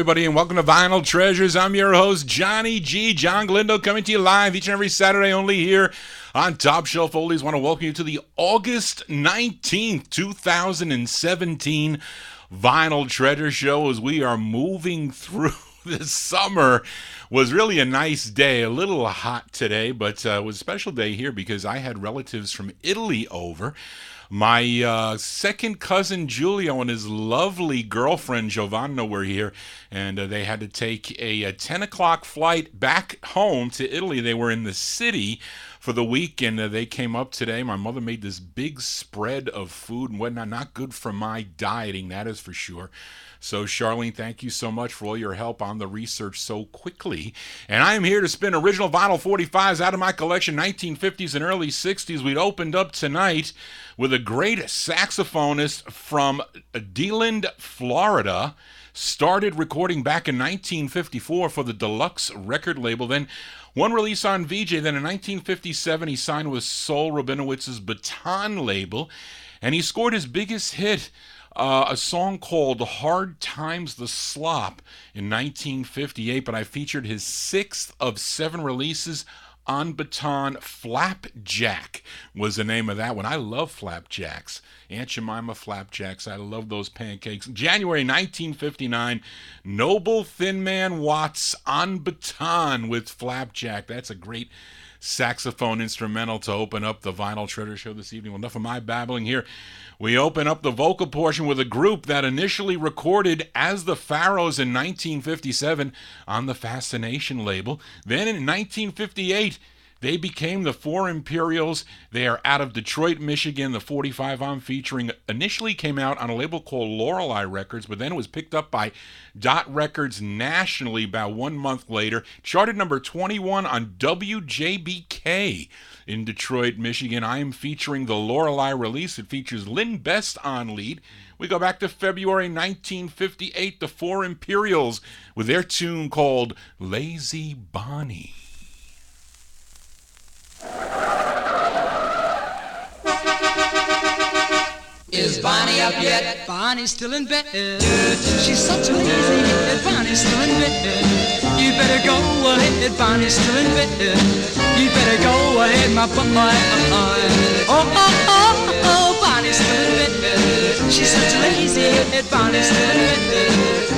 Everybody, and welcome to Vinyl Treasures. I'm your host, Johnny G. John Galindo, coming to you live each and every Saturday only here on Top Shelf Oldies. Want to welcome you to the August 19th, 2017 Vinyl Treasure Show as we are moving through this summer. Was really a nice day, a little hot today, but it was a special day here because I had relatives from Italy over. My second cousin Giulio and his lovely girlfriend Giovanna were here, and they had to take a 10 o'clock flight back home to Italy. They were in the city for the week, and they came up today. My mother made this big spread of food and whatnot. Not good for my dieting, that is for sure. So, Charlene, thank you so much for all your help on the research so quickly. And I am here to spin original vinyl 45s out of my collection, 1950s and early 60s. We'd opened up tonight with a great saxophonist from DeLand, Florida. Started recording back in 1954 for the Deluxe record label. Then one release on VJ. Then in 1957, he signed with Saul Rabinowitz's Baton label. And he scored his biggest hit, a song called Hard Times the Slop in 1958, but I featured his 6th of 7 releases on Baton. Flapjack was the name of that one. I love flapjacks. Aunt Jemima flapjacks. I love those pancakes. January 1959, Noble Thin Man Watts on Baton with Flapjack. That's a great saxophone instrumental to open up the Vinyl Treasure Show this evening. Well, enough of my babbling here. We open up the vocal portion with a group that initially recorded as the Pharaohs in 1957 on the Fascination label. Then in 1958, they became the Four Imperials. They are out of Detroit, Michigan. The 45 I'm featuring initially came out on a label called Lorelei Records, but then it was picked up by Dot Records nationally about 1 month later. Charted number 21 on WJBK in Detroit, Michigan. I am featuring the Lorelei release. It features Lynn Best on lead. We go back to February 1958, the Four Imperials with their tune called Lazy Bonnie. Is Bonnie up yet? Bonnie's still in bed. She's such a lazy head. Bonnie's still in bed. You better go ahead. Bonnie's still in bed. You better go ahead, my boy. Oh, oh, oh, oh, Bonnie's still in bed. She's such a lazy head. Bonnie's still in bed.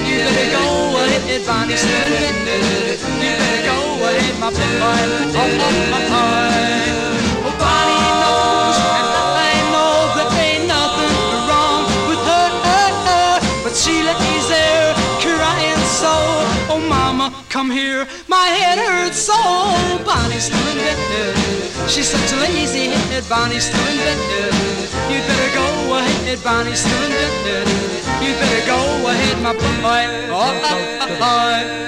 You better go ahead. Bonnie's still in bed. You better go ahead, my boy. Oh, oh, oh, oh. Oh, Bonnie knows and I know that ain't nothing wrong with her, but she lays there crying so. Oh mama, come here, my head hurts so. Bonnie's still in bed. She's such a lazy head. Bonnie's still in bed. You better go ahead. Bonnie's still in bed. You better go ahead, my boy. Oh, oh, oh, oh.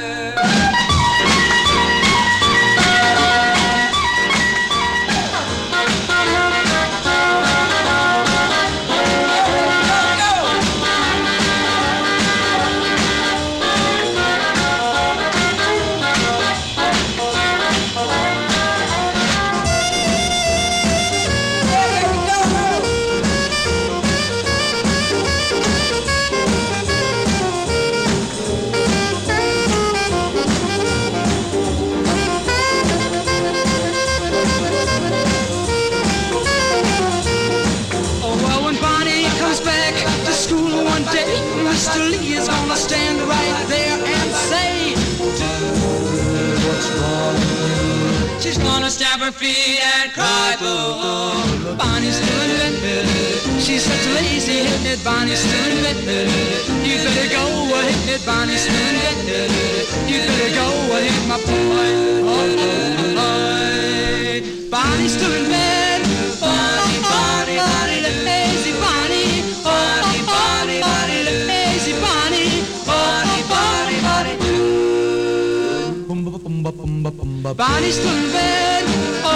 Mr. Lee is gonna stand right there and say, dude, what's wrong with you? She's gonna stamp her feet and cry, boo. Bonnie's still in bed. She's such a lazy head. Bonnie's still in bed. You better go ahead. Bonnie's still in bed. You better go ahead, my boy. Oh, oh, oh. Bonnie's still in bed. Bonnie, Bonnie, Bonnie, the lazy Bonnie. Bonnie, Bonnie, Bonnie, the lazy Bonnie. Bonnie, Bonnie, Bonnie, Bonnie's still in bed. Oh,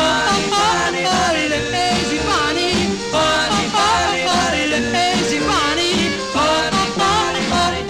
Bonnie, Bonnie, the lazy Bonnie. Bonnie, Bonnie, Bonnie, the lazy Bonnie. Oh, Bonnie, Bonnie,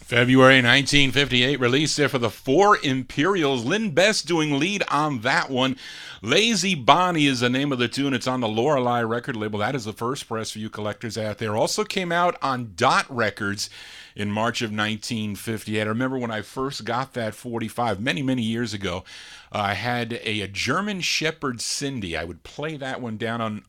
February 1958 release there for the Four Imperials. Lynn Best doing lead on that one. Lazy Bonnie is the name of the tune. It's on the Lorelei record label. That is the first press for you collectors out there. Also came out on Dot Records in March of 1958. I remember when I first got that 45 many, many years ago. I had a German Shepherd Cindy. I would play that one down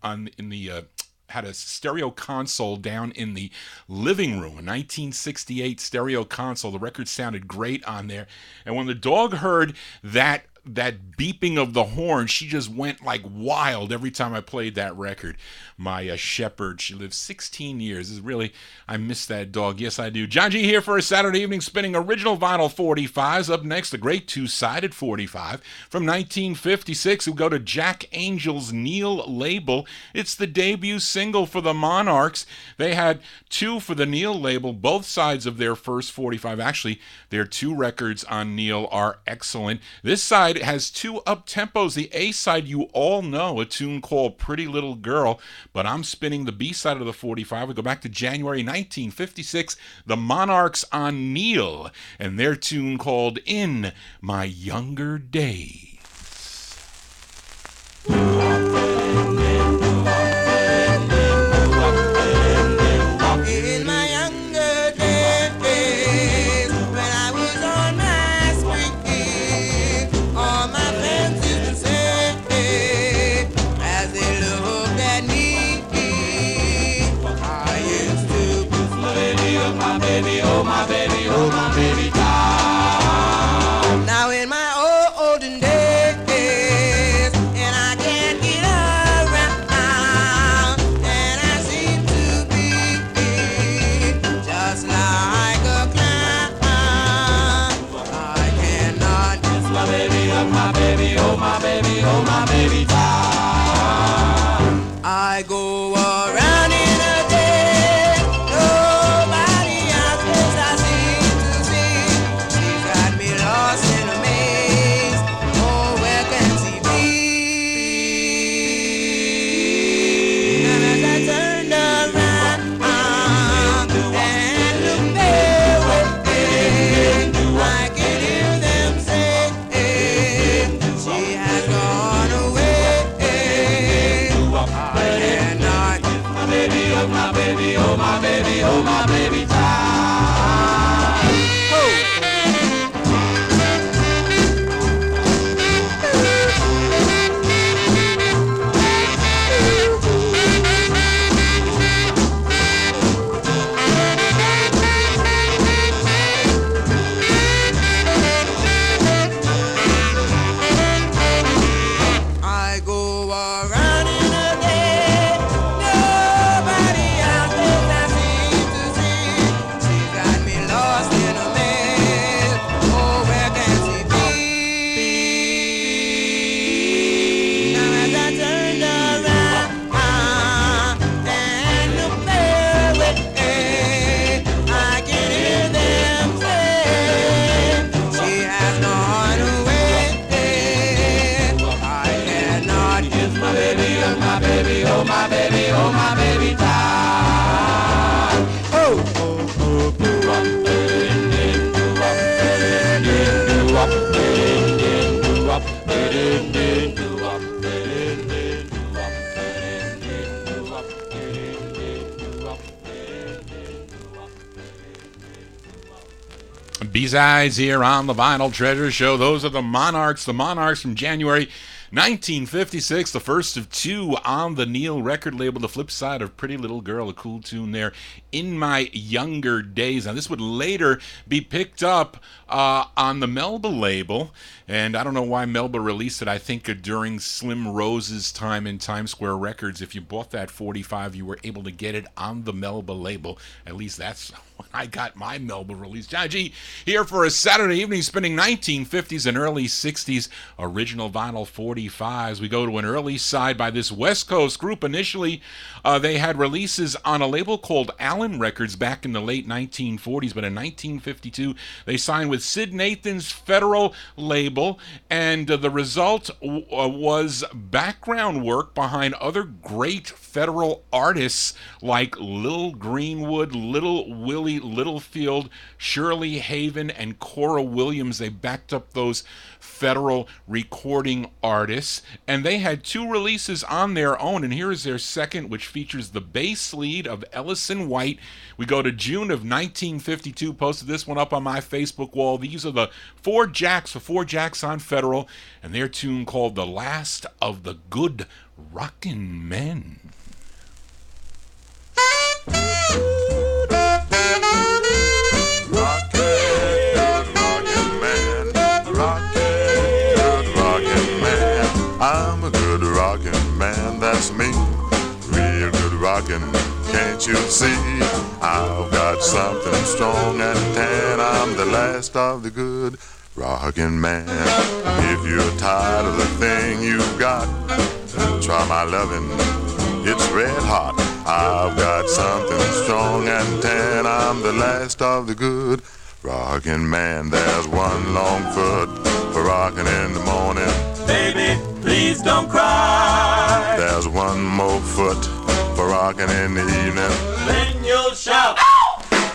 had a stereo console down in the living room, a 1968 stereo console. The record sounded great on there. And when the dog heard that beeping of the horn, she just went like wild every time I played that record. My Shepherd, she lived 16 years. This is really, I miss that dog. Yes, I do. John G here for a Saturday evening spinning original vinyl 45s. Up next, the great two-sided 45 from 1956. We'll go to Jack Angel's Neil label. It's the debut single for the Monarchs. They had two for the Neil label, both sides of their first 45. Actually, their two records on Neil are excellent. This side has two up-tempos. The A side you all know, a tune called Pretty Little Girl, but I'm spinning the B side of the 45. We go back to January 1956, the Monarchs on Neil, and their tune called In My Younger Days. In my younger days, when I was on my spree, all my friends used to say, as they looked at me, I used to kiss my baby, oh my baby, oh my baby, oh my baby, down. Now in my olden days, and I can't get around, and I seem to be just like a clown. I cannot kiss my baby, oh my baby, oh my baby, oh my baby, down. I go around in a day, nobody else knows I seem to see. She's got me lost in a maze. Oh, where can she be? And as I turned around and looked their way, I could hear them say, B-sides here on the Vinyl Treasure Show. Those are the Monarchs. The Monarchs from January 1956, the first of two on the Neil record label. The flip side of Pretty Little Girl, a cool tune there, In My Younger Days. Now, this would later be picked up on the Melba label, and I don't know why Melba released it. I think during Slim Rose's time in Times Square Records, if you bought that 45, you were able to get it on the Melba label. At least that's when I got my Melba release. Johnny G here for a Saturday evening, spinning 1950s and early 60s original vinyl 45s. We go to an early side by this West Coast group. Initially, they had releases on a label called Allen Records back in the late 1940s, but in 1952, they signed with Sid Nathan's Federal label, and the result was background work behind other great Federal artists like Lil Greenwood, Little Willie Littlefield, Shirley Haven, and Cora Williams. They backed up those Federal recording artists, and they had two releases on their own, and here is their second, which features the bass lead of Ellison White. We go to June of 1952, posted this one up on my Facebook wall. These are the Four Jacks on Federal, and their tune called The Last of the Good Rockin' Men. I'm a good rockin' man, that's me. Real good rockin', can't you see? I've got something strong and tan. I'm the last of the good rockin' man. If you're tired of the thing you've got, try my lovin', it's red hot. I've got something strong and tan. I'm the last of the good rockin' man. There's one long foot for rockin' in the morning. Baby, please don't cry. There's one more foot for rockin' in the evening. Then you'll shout.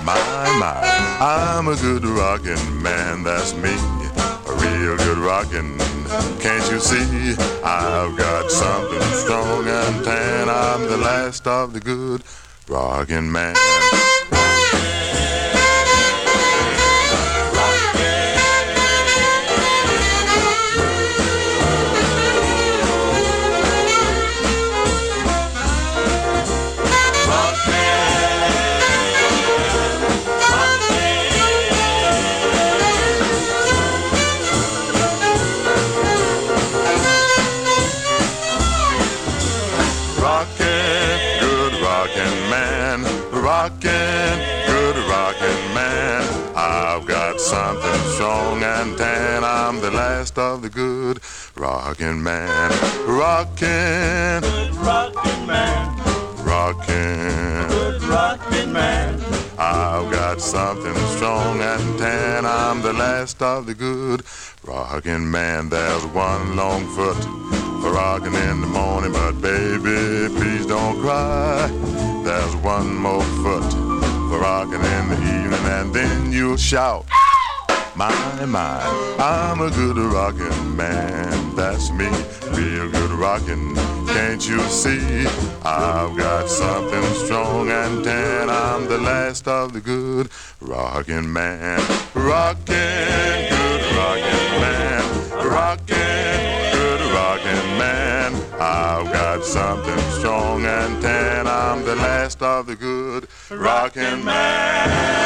My, I'm a good rockin' man, that's me. A real good rockin', can't you see? I've got something strong and tan. I'm the last of the good rockin' man. Rockin', good rockin' man. I've got something strong and tan. I'm the last of the good rockin' man. Rockin', Good rockin' man. rockin', Good rockin' man. I've got something strong and tan. I'm the last of the good rockin' man. There's one long foot for rockin' in the morning, but baby, please don't cry. There's one more foot for rockin' in the evening, and then you'll shout, my, I'm a good rockin' man, that's me, real good rockin', can't you see? I've got something strong and tan. I'm the last of the good rockin' man. Rockin', good rockin' man. Rockin', good rockin' man. I've got something strong and tan. I'm the last of the good rockin' man.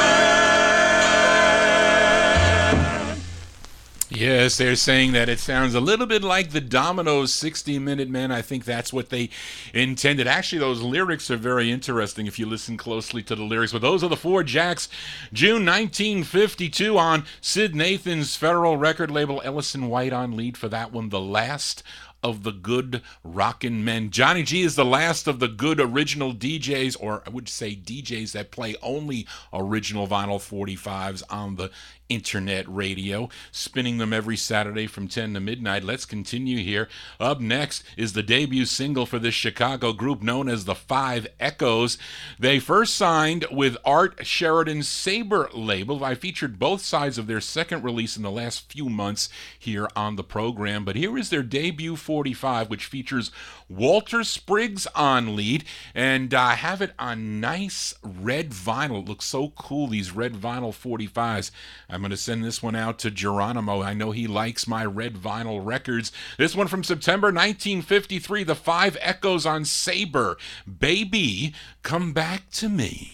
Yes, they're saying that it sounds a little bit like the Domino's 60-Minute Men. I think that's what they intended. Actually, those lyrics are very interesting if you listen closely to the lyrics. But those are the Four Jacks, June 1952 on Sid Nathan's Federal record label. Ellison White on lead for that one, The Last of the good rockin' men. Johnny G is the last of the good original DJs, or I would say DJs that play only original vinyl 45s on the internet radio, spinning them every Saturday from 10 to midnight. Let's continue here. Up next is the debut single for this Chicago group known as the Five Echoes. They first signed with Art Sheridan's Sabre label. I featured both sides of their second release in the last few months here on the program, but here is their debut 45, which features Walter Spriggs on lead, and I have it on nice red vinyl. It looks so cool, these red vinyl 45s. I'm going to send this one out to Geronimo. I know he likes my red vinyl records. This one from September 1953, the Five Echoes on Sabre. Baby, Come Back to Me.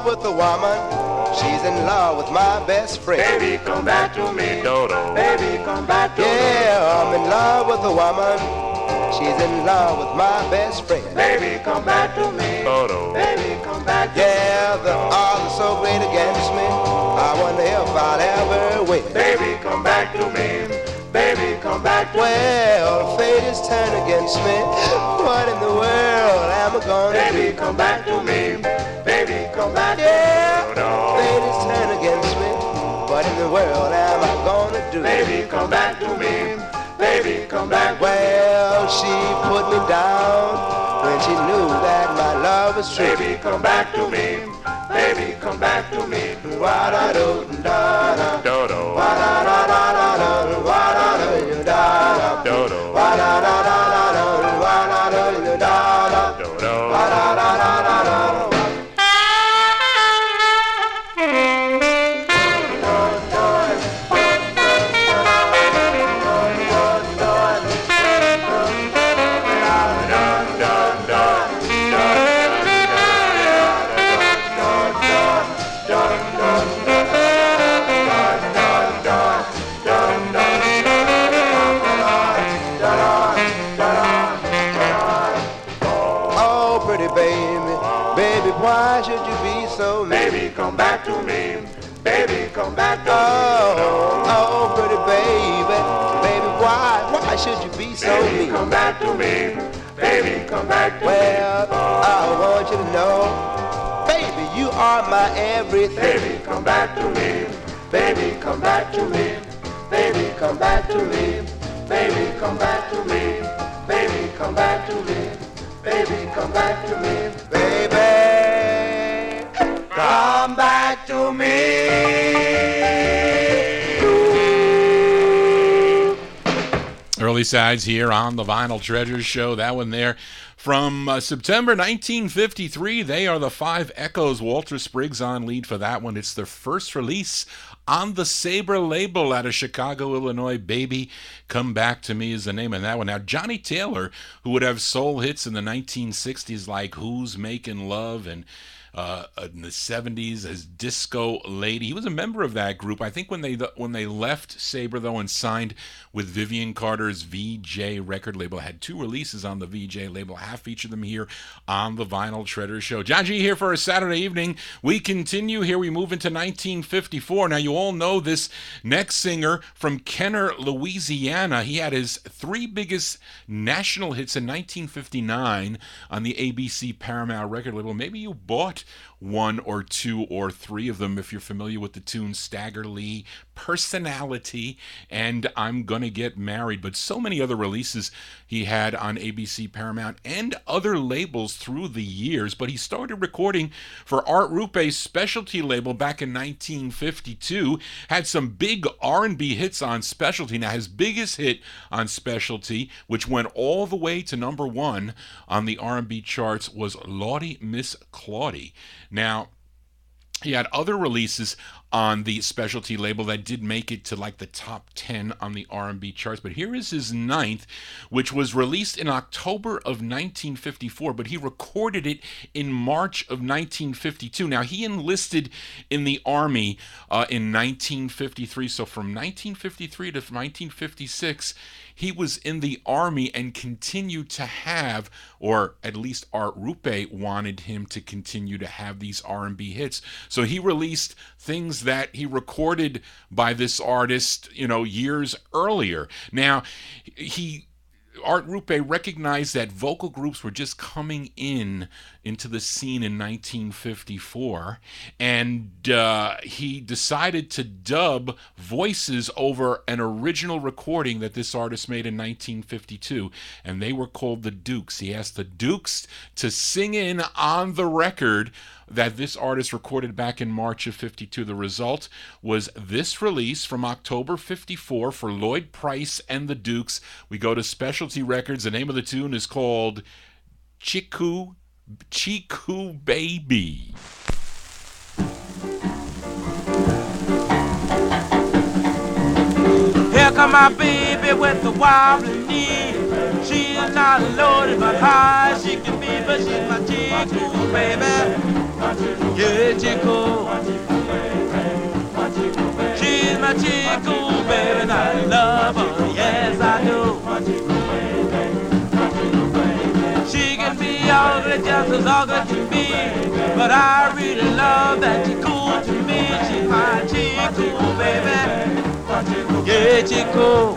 With a woman, she's in love with my best friend. Baby, come back to me, Dodo. Baby, come back to me. Yeah, I'm in love with a woman, she's in love with my best friend. Baby, come back to me, Dodo. Baby, come back to me. Yeah, the odds are so great against me, I wonder if I'll ever win. Baby, come back to me. Baby, come back to me. Well, fate is turned against me. What in the world am I gonna do? Baby, come back to me. Baby, come back to me. Yeah, fate is turned against me. What in the world am I gonna do? Baby, come back to me. Baby, come back to me. Well, she put me down when she knew that my love was true. Baby, come back to me. Baby, come back to me. Wa-da-do-da-da. Dodo. Wa-da-da-da-da-da. Wa-da-da-da-da-da. Dodo. Wa-da-da-da-da-da. Wa-da-da-da-da-da. Dodo. Wa-da-da-da-da-da. Why should you be so mean? Baby, come back to me. Baby, come back to me. Oh, pretty baby. Baby, why should you be so Baby, mean? come back to me. Baby, come back to Well, me. I want you to know, baby, you are my everything. Baby, come back to me. Baby, come back to me. Baby, come back to me. Baby, come back to me. Baby, come back to me. Baby, come back to me. Baby, Come back to me. Early sides here on the Vinyl Treasures Show. That one there from September 1953. They are the Five Echoes. Walter Spriggs on lead for that one. It's their first release on the Sabre label out of Chicago, Illinois. Baby, Come Back to Me is the name of that one. Now, Johnny Taylor, who would have soul hits in the 1960s like Who's Making Love and in the 70s as Disco Lady. He was a member of that group. I think when they left Sabre, though, and signed with Vivian Carter's VJ record label, had two releases on the VJ label. I have featured them here on the Vinyl Treasure Show. John G here for a Saturday evening. We continue here. We move into 1954. Now, you all know this next singer from Kenner, Louisiana. He had his three biggest national hits in 1959 on the ABC Paramount record label. Maybe you bought one or two or three of them if you're familiar with the tune Stagger Lee, Personality, and I'm Gonna Get Married. But so many other releases he had on ABC Paramount and other labels through the years. But he started recording for Art Rupe's Specialty label back in 1952. Had some big R&B hits on Specialty. Now his biggest hit on Specialty, which went all the way to number one on the R&B charts, was Lordy Miss Claudie. Now, He had other releases on the specialty label that did make it to like the top 10 on the R&B charts, but here is his ninth, which was released in October of 1954, but he recorded it in March of 1952. Now, he enlisted in the Army in 1953, so from 1953 to 1956, he was in the Army and continued to have, or at least Art Rupe wanted him to continue to have these R&B hits. So he released things that he recorded by this artist, years earlier. Now, Art Rupe recognized that vocal groups were just coming into the scene in 1954, and he decided to dub voices over an original recording that this artist made in 1952, and they were called the Dukes. He asked the Dukes to sing in on the record that this artist recorded back in March of 52. The result was this release from October 54 for Lloyd Price and the Dukes. We go to Specialty Records. The name of the tune is called Chiku Baby. Here come my baby with the wobbly knee. She's not loaded but high she can be, but she's my Chiku baby. Yeah, Chiku. She's my Chiku baby, and I love her, yes I do. She can be ugly, just as ugly to me, but I really love that she's cool to me. She's my Chiku baby. Yeah, Chiku.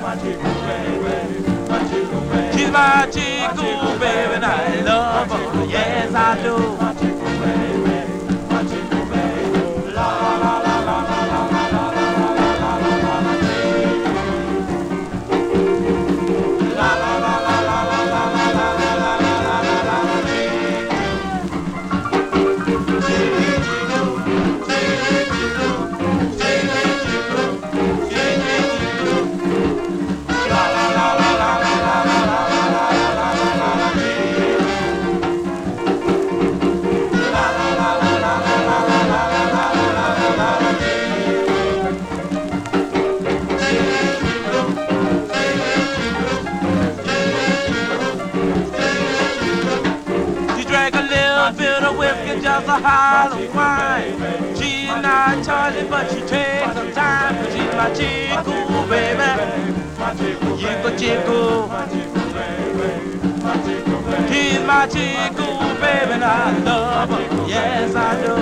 She's my Chiku baby, and I love her, yes I do. Just a hollow wine. She's not Charlie, but she takes some time. She's my Chiku baby. Chiku Chiku. She's my Chiku baby, and I love her, yes I do.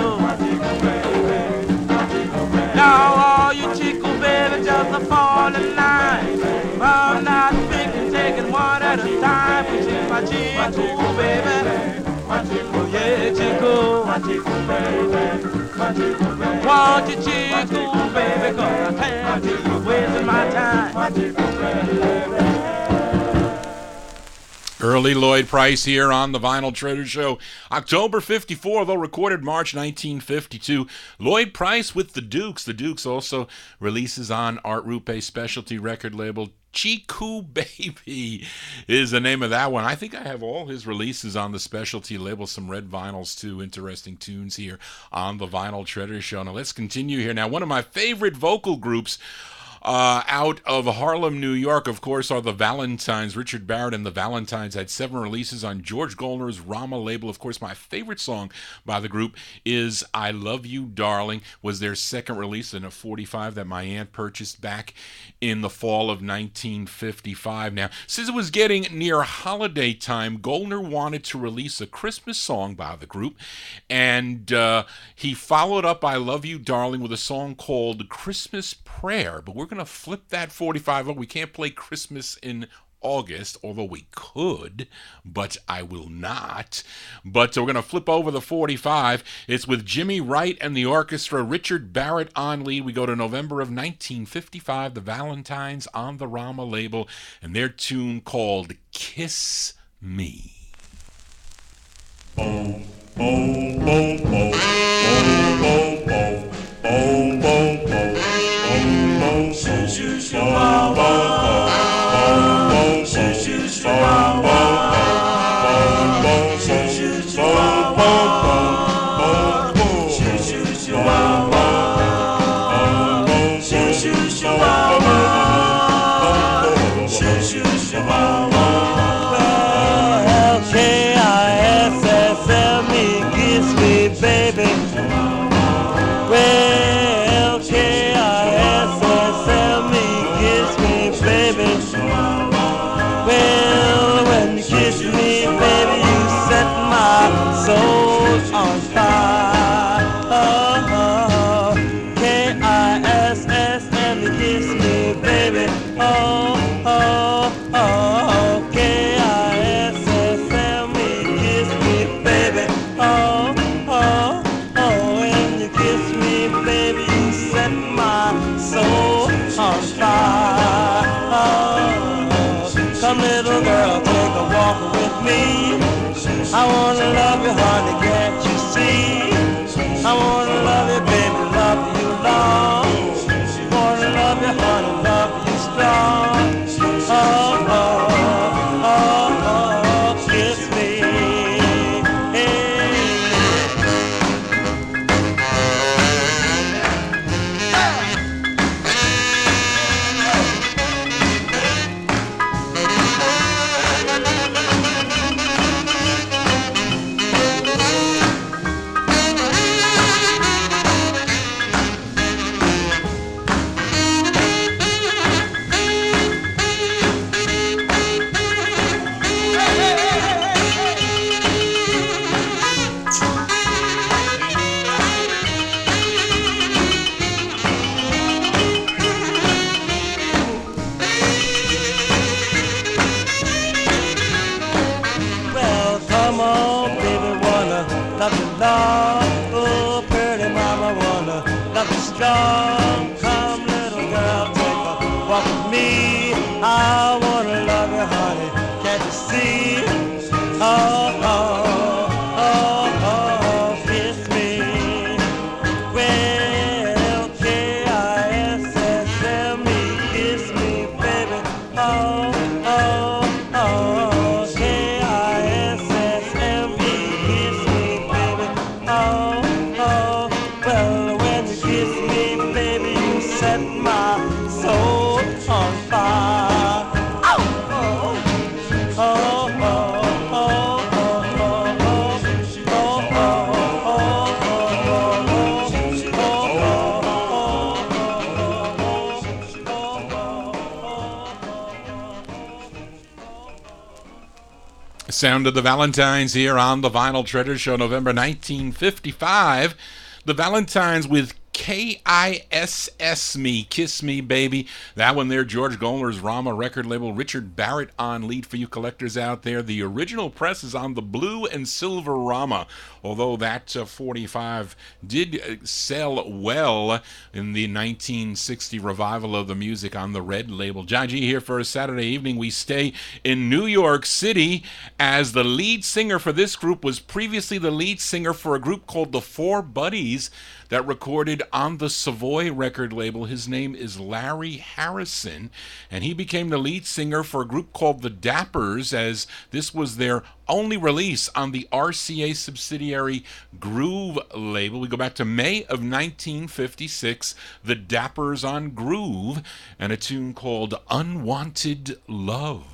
Now all you Chiku baby just fall in line. I'm not thinking, taking one at a time. She's my Chiku baby. Yeah, Chiku, won't you Chiku, baby, 'cause I can't be wasting my time. Early Lloyd Price here on the Vinyl Treasure Show. October 54, though recorded March 1952. Lloyd Price with the Dukes. The Dukes also releases on Art Rupe's specialty record label. Chiku Baby is the name of that one. I think I have all his releases on the specialty label, some red vinyls too. Interesting tunes here on the Vinyl Treasure Show. Now let's continue here. Now, one of my favorite vocal groups out of Harlem, New York, of course, are the Valentines. Richard Barrett and the Valentines had 7 releases on George Goldner's Rama label. Of course, my favorite song by the group is I Love You, Darling, was their second release in a 45 that my aunt purchased back in the fall of 1955. Now, since it was getting near holiday time, Goldner wanted to release a Christmas song by the group, and he followed up I Love You, Darling with a song called Christmas Prayer, but we're going to flip that 45 up. We can't play Christmas in August, although we could, but I will not. But we're going to flip over the 45. It's with Jimmy Wright and the orchestra, Richard Barrett on lead. We go to November of 1955, the Valentines on the Rama label, and their tune called Kiss Me. Boom, boom, boom, boom, boom, boom, boom, boom, boom, boom. Shoo shoo shoo wow wow, boom shoo shoo shoo wow wow, boom shoo shoo shoo wow wow, shoo shoo shoo wow. Well, K-I-S-S-M-E, kiss me, baby. Well, when you kiss me, baby, you set my soul on fire. K-I-S-S-M-E, kiss me, baby. Oh, oh, oh, K-I-S-S-M-E, kiss me, baby. Oh, oh, oh, when you kiss me, baby, you set my soul on fire. Come, little girl, take a walk with me. I wanna love you, honey, can't you see? I wanna love you, baby, love you long. Wanna love you, honey, love you strong. Oh, oh, oh, oh, kiss me. Hey. Well, come on, baby, wanna love you long. Oh, pretty mama, wanna love you strong. Come, little girl, take a walk with me. I wanna love you, honey, can't you see? Oh, oh, oh, oh, kiss me. Well, K-I-S-S-M-E, kiss me, baby. Oh, oh, oh, K-I-S-S-M-E, kiss me, baby. Oh, oh, well, when you kiss me, baby, you set my soul on fire. Oh, oh, oh, oh, oh, Sound of the Valentines here on the Vinyl Treasure Show, November 1955. The Valentines with K-I-S-S Me, Kiss Me Baby. That one there, George Goler's Rama record label. Richard Barrett on lead for you collectors out there. The original press is on the blue and silver Rama, although that 45 did sell well in the 1960 revival of the music on the red label. John G here for a Saturday evening. We stay in New York City, as the lead singer for this group was previously the lead singer for a group called the Four Buddies that recorded on the Savoy record label. His name is Larry Harrison, and he became the lead singer for a group called the Dappers, as this was their only release on the RCA subsidiary Groove label. We go back to May of 1956, the Dappers on Groove, and a tune called Unwanted Love.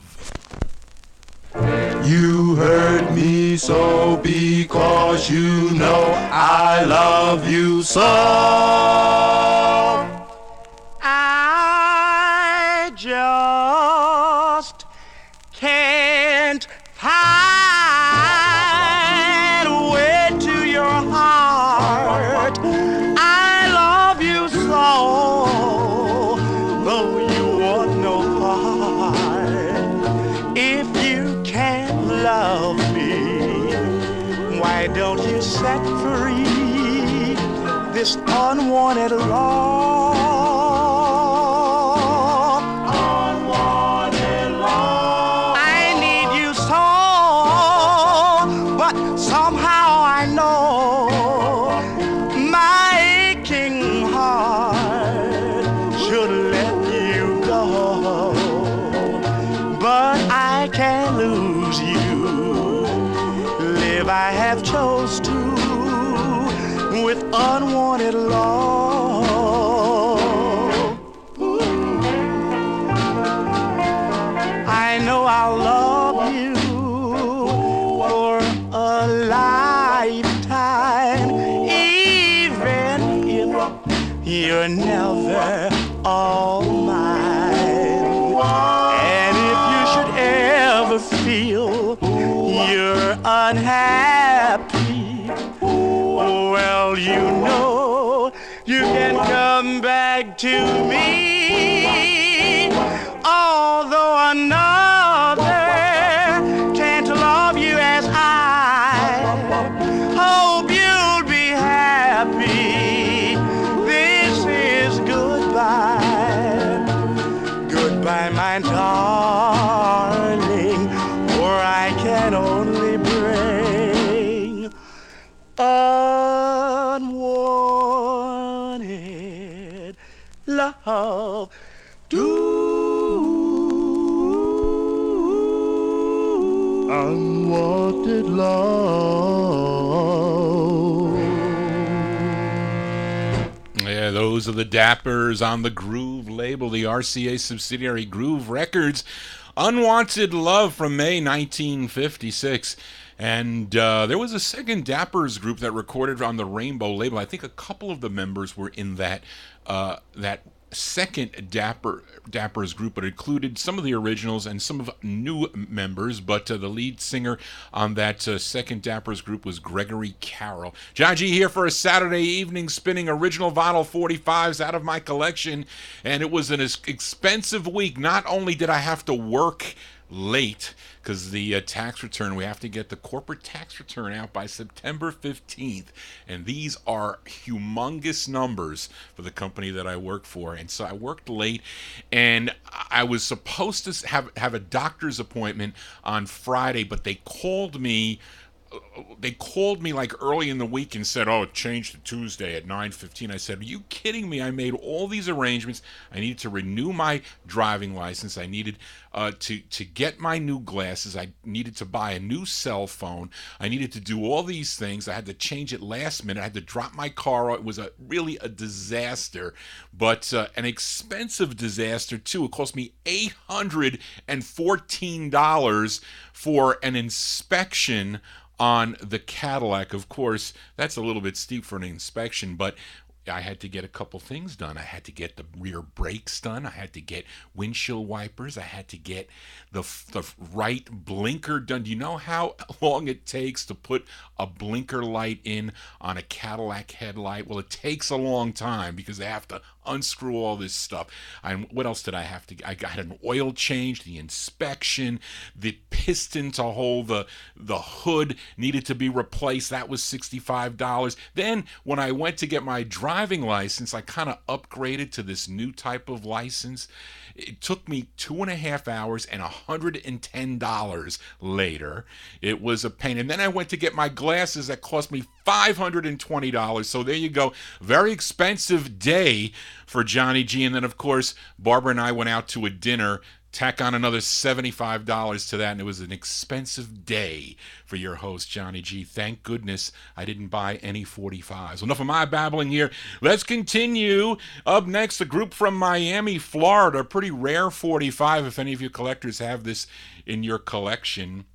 You hurt me so because you know I love you so. I just can't find a way to your heart. I love you so, though you want no part. If you can't love me, why don't you set free this unwanted love? Unwanted love. I need you so, but somehow I know my aching heart should let you go, but I can't lose you. Live I have chose to with unwanted love. I know I'll love you for a lifetime. you're never all mine. And if you should ever feel you're unhappy, well, you know you can come back to me. Although another can't love you as I hope you'll be happy. This is goodbye. Goodbye, my darling, for I can only bring unwanted love to unwanted love. Yeah, those are the Dappers on the Groove label, the RCA subsidiary Groove Records. Unwanted Love from May 1956. And there was a second Dappers group that recorded on the Rainbow label. I think a couple of the members were in that second Dappers group, but it included some of the originals and some of new members. But the lead singer on that second Dappers group was Gregory Carroll. John G here for a Saturday evening, spinning original vinyl 45s out of my collection, and it was an expensive week. Not only did I have to work late because the tax return, we have to get the corporate tax return out by September 15th, and these are humongous numbers for the company that I work for. And so I worked late, and I was supposed to have a doctor's appointment on Friday, but they called me like early in the week and said, oh, it changed to Tuesday at 9:15. I said, are you kidding me? I made all these arrangements. I needed to renew my driving license. I needed to get my new glasses. I needed to buy a new cell phone. I needed to do all these things. I had to change it last minute. I had to drop my car. It was really a disaster, but an expensive disaster too. It cost me $814 for an inspection on the Cadillac. Of course, that's a little bit steep for an inspection, but I had to get a couple things done. I had to get the rear brakes done. I had to get windshield wipers. I had to get the right blinker done. Do you know how long it takes to put a blinker light in on a Cadillac headlight? Well, it takes a long time because they have to unscrew all this stuff. And what else did I have to get? I got an oil change, the inspection, the piston to hold the hood needed to be replaced. That was $65. Then when I went to get my driving license, I kind of upgraded to this new type of license. It took me 2.5 hours and $110 later. It was a pain. And then I went to get my glasses that cost me $520. So there you go. Very expensive day for Johnny G. And then, of course, Barbara and I went out to a dinner. Tack on another $75 to that, and it was an expensive day for your host, Johnny G. Thank goodness I didn't buy any 45s. Enough of my babbling here. Let's continue. Up next, a group from Miami, Florida. A pretty rare 45, if any of you collectors have this in your collection.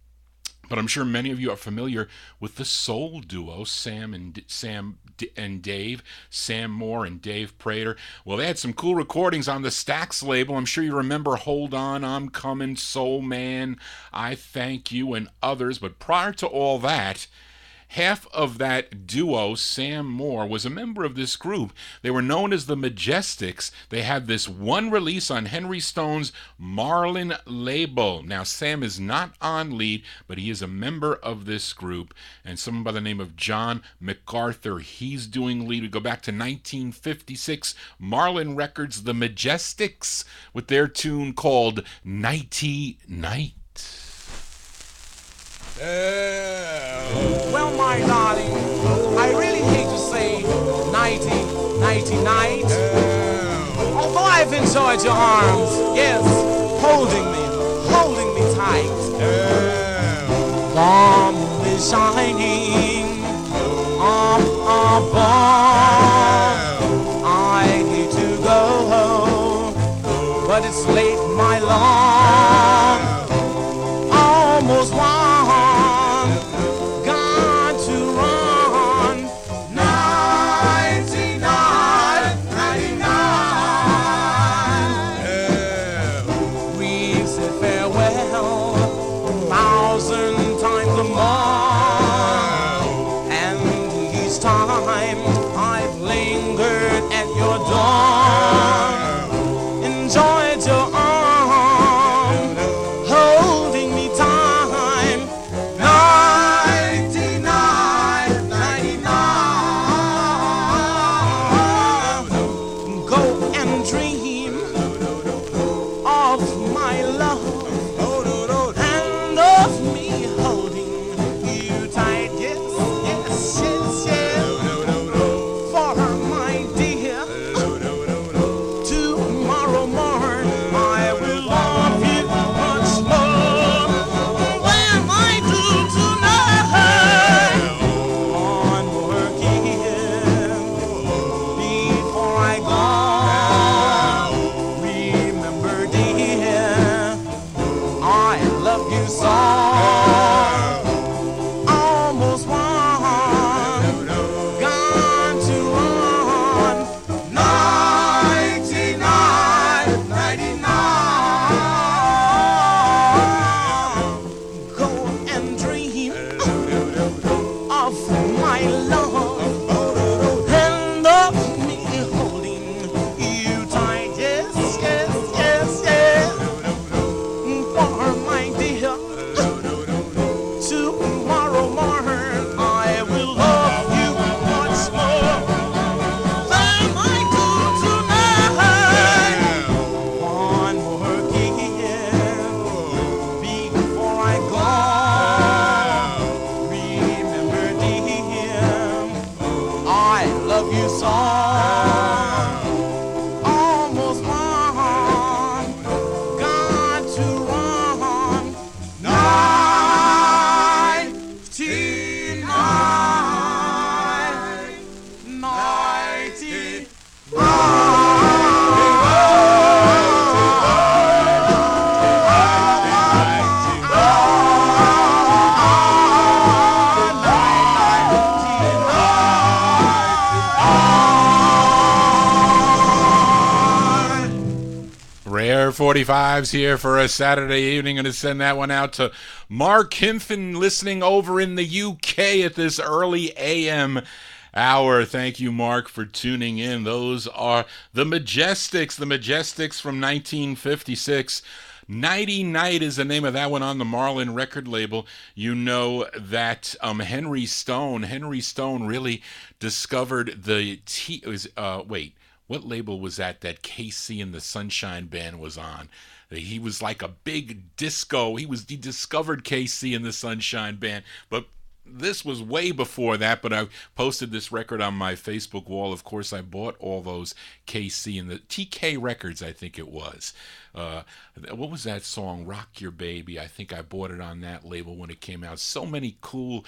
But I'm sure many of you are familiar with the soul duo, Sam and Dave, Sam Moore and Dave Prater. Well, they had some cool recordings on the Stax label. I'm sure you remember Hold On, I'm Coming, Soul Man, I Thank You, and others. But prior to all that, half of that duo, Sam Moore, was a member of this group. They were known as the Majestics. They had this one release on Henry Stone's Marlin label. Now, Sam is not on lead, but he is a member of this group. And someone by the name of John MacArthur, he's doing lead. We go back to 1956, Marlin Records, the Majestics, with their tune called Nighty Night. Well, my darling, I really hate to say nighty, nighty night. Although I've enjoyed your arms, yes, holding me tight. Warm is shining up above. I need to go home, but it's late, my love. Almost one. Got to run. 99, 99. love you song. Almost wrong, gone too wrong. 45s here for a Saturday evening. Going to send that one out to Mark Hinton listening over in the UK at this early AM hour. Thank you, Mark, for tuning in. Those are the Majestics. The Majestics from 1956. Nighty Night is the name of that one on the Marlin record label. You know that Henry Stone really discovered the what label was that KC and the Sunshine Band was on? He was like a big disco. He discovered KC and the Sunshine Band, but this was way before that. But I posted this record on my Facebook wall. Of course, I bought all those KC and the TK records, I think it was. What was that song? Rock Your Baby. I think I bought it on that label when it came out. So many cool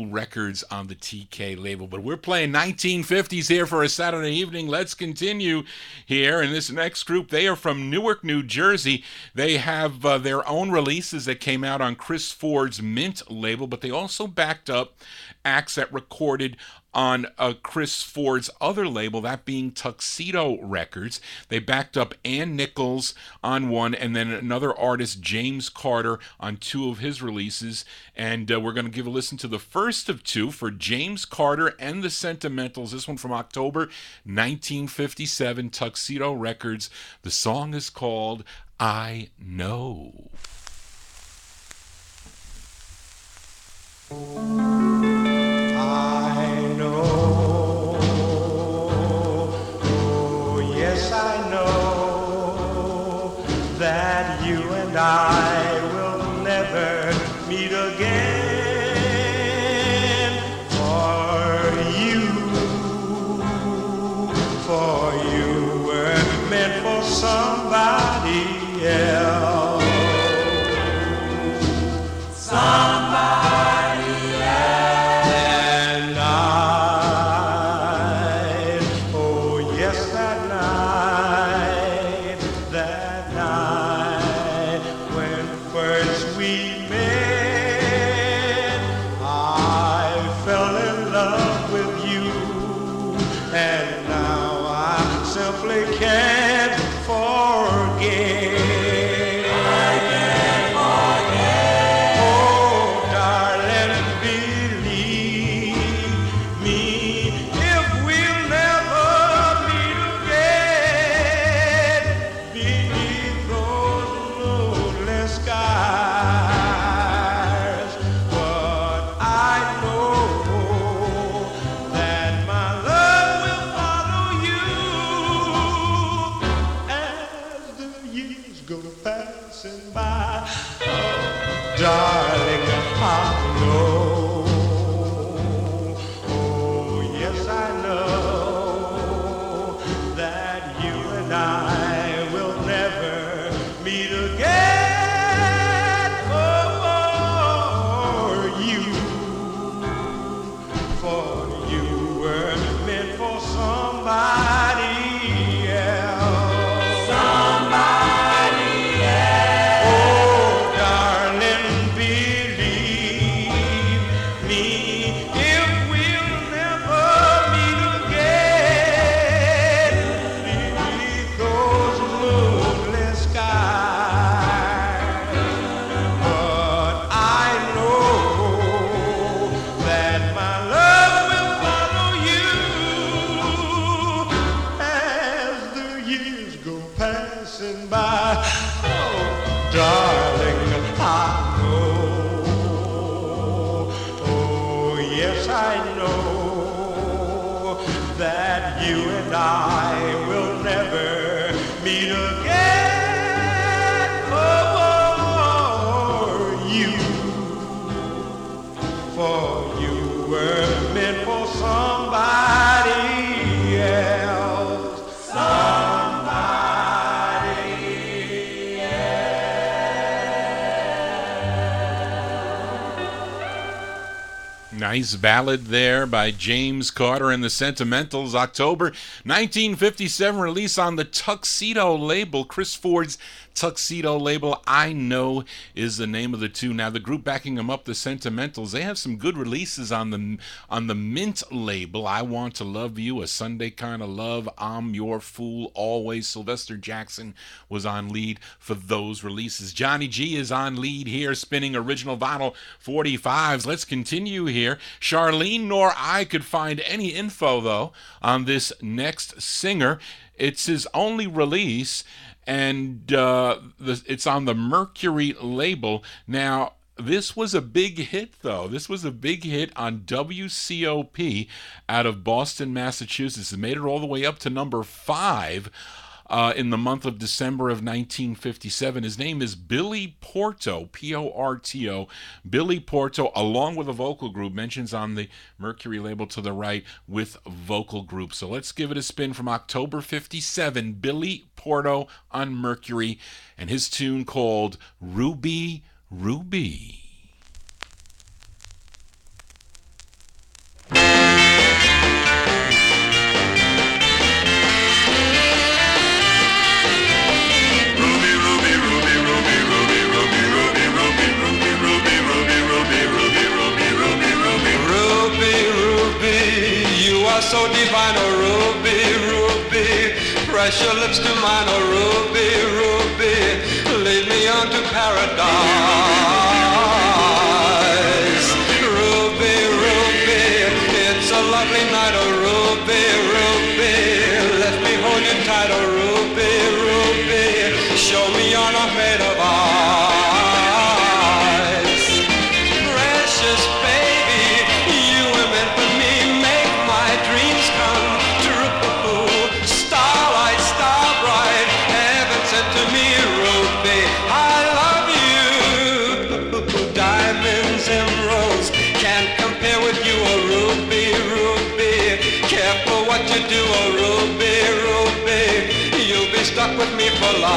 records on the TK label. But we're playing 1950s here for a Saturday evening. Let's continue here. And this next group, they are from Newark, New Jersey. They have their own releases that came out on Chris Ford's Mint label, but they also backed up acts that recorded on Chris Ford's other label, that being Tuxedo Records. They backed up Ann Nichols on one, and then another artist, James Carter, on two of his releases. And we're going to give a listen to the first of two for James Carter and the Sentimentals. This one from October 1957, Tuxedo Records. The song is called I Know. I know, oh yes I know, that you and I will never meet again. For you were meant for somebody else. For you were meant for somebody. Nice ballad there by James Carter and the Sentimentals. October 1957 release on the Tuxedo label. Chris Ford's Tuxedo label, I Know, is the name of the tune. Now, the group backing them up, the Sentimentals, they have some good releases on the Mint label. I Want to Love You, A Sunday Kind of Love, I'm Your Fool, Always. Sylvester Jackson was on lead for those releases. Johnny G is on lead here, spinning original vinyl 45s. Let's continue here. Charlene nor I could find any info, though, on this next singer. It's his only release, and it's on the Mercury label. Now, this was a big hit, though. This was a big hit on WCOP out of Boston, Massachusetts. It made it all the way up to number 5 in the month of December of 1957. His name is Billy Porto, P-O-R-T-O. Billy Porto, along with a vocal group, mentions on the Mercury label to the right with vocal group. So let's give it a spin from October 57. Billy Porto on Mercury, and his tune called Ruby, Ruby. So divine, oh Ruby, Ruby, press your lips to mine, oh Ruby, Ruby, lead me on to paradise. Ruby, Ruby, it's a lovely night, oh Ruby, Ruby, let me hold you tight, oh Ruby, Ruby, show me you're not made of ice. Precious baby, you were meant for me, make my dreams come true. Starlight, star bright, heaven sent to me, Ruby, I love you. Diamonds, emeralds, can't compare with you, oh Ruby, Ruby. Careful what you do, oh Ruby, Ruby, you'll be stuck with me for life.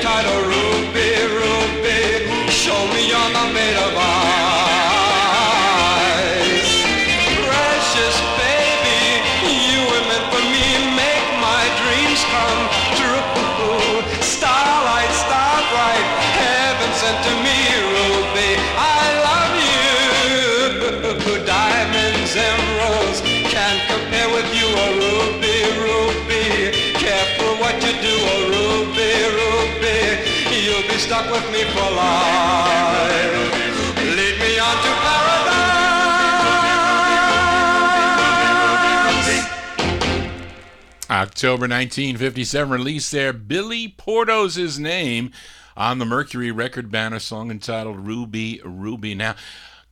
Tight, oh Ruby, Ruby, show me you're not made of ice. Precious baby, you were meant for me, make my dreams come true. Starlight, star bright, heaven sent to me, Ruby, I love you. Diamonds, emeralds, can't compare with you, oh Ruby, Ruby. Careful what you do, oh Ruby, Ruby, you'll be stuck with me for life. Lead me on to paradise. October 1957 release there. Billy Porto's his name on the Mercury record banner, song entitled Ruby, Ruby. Now,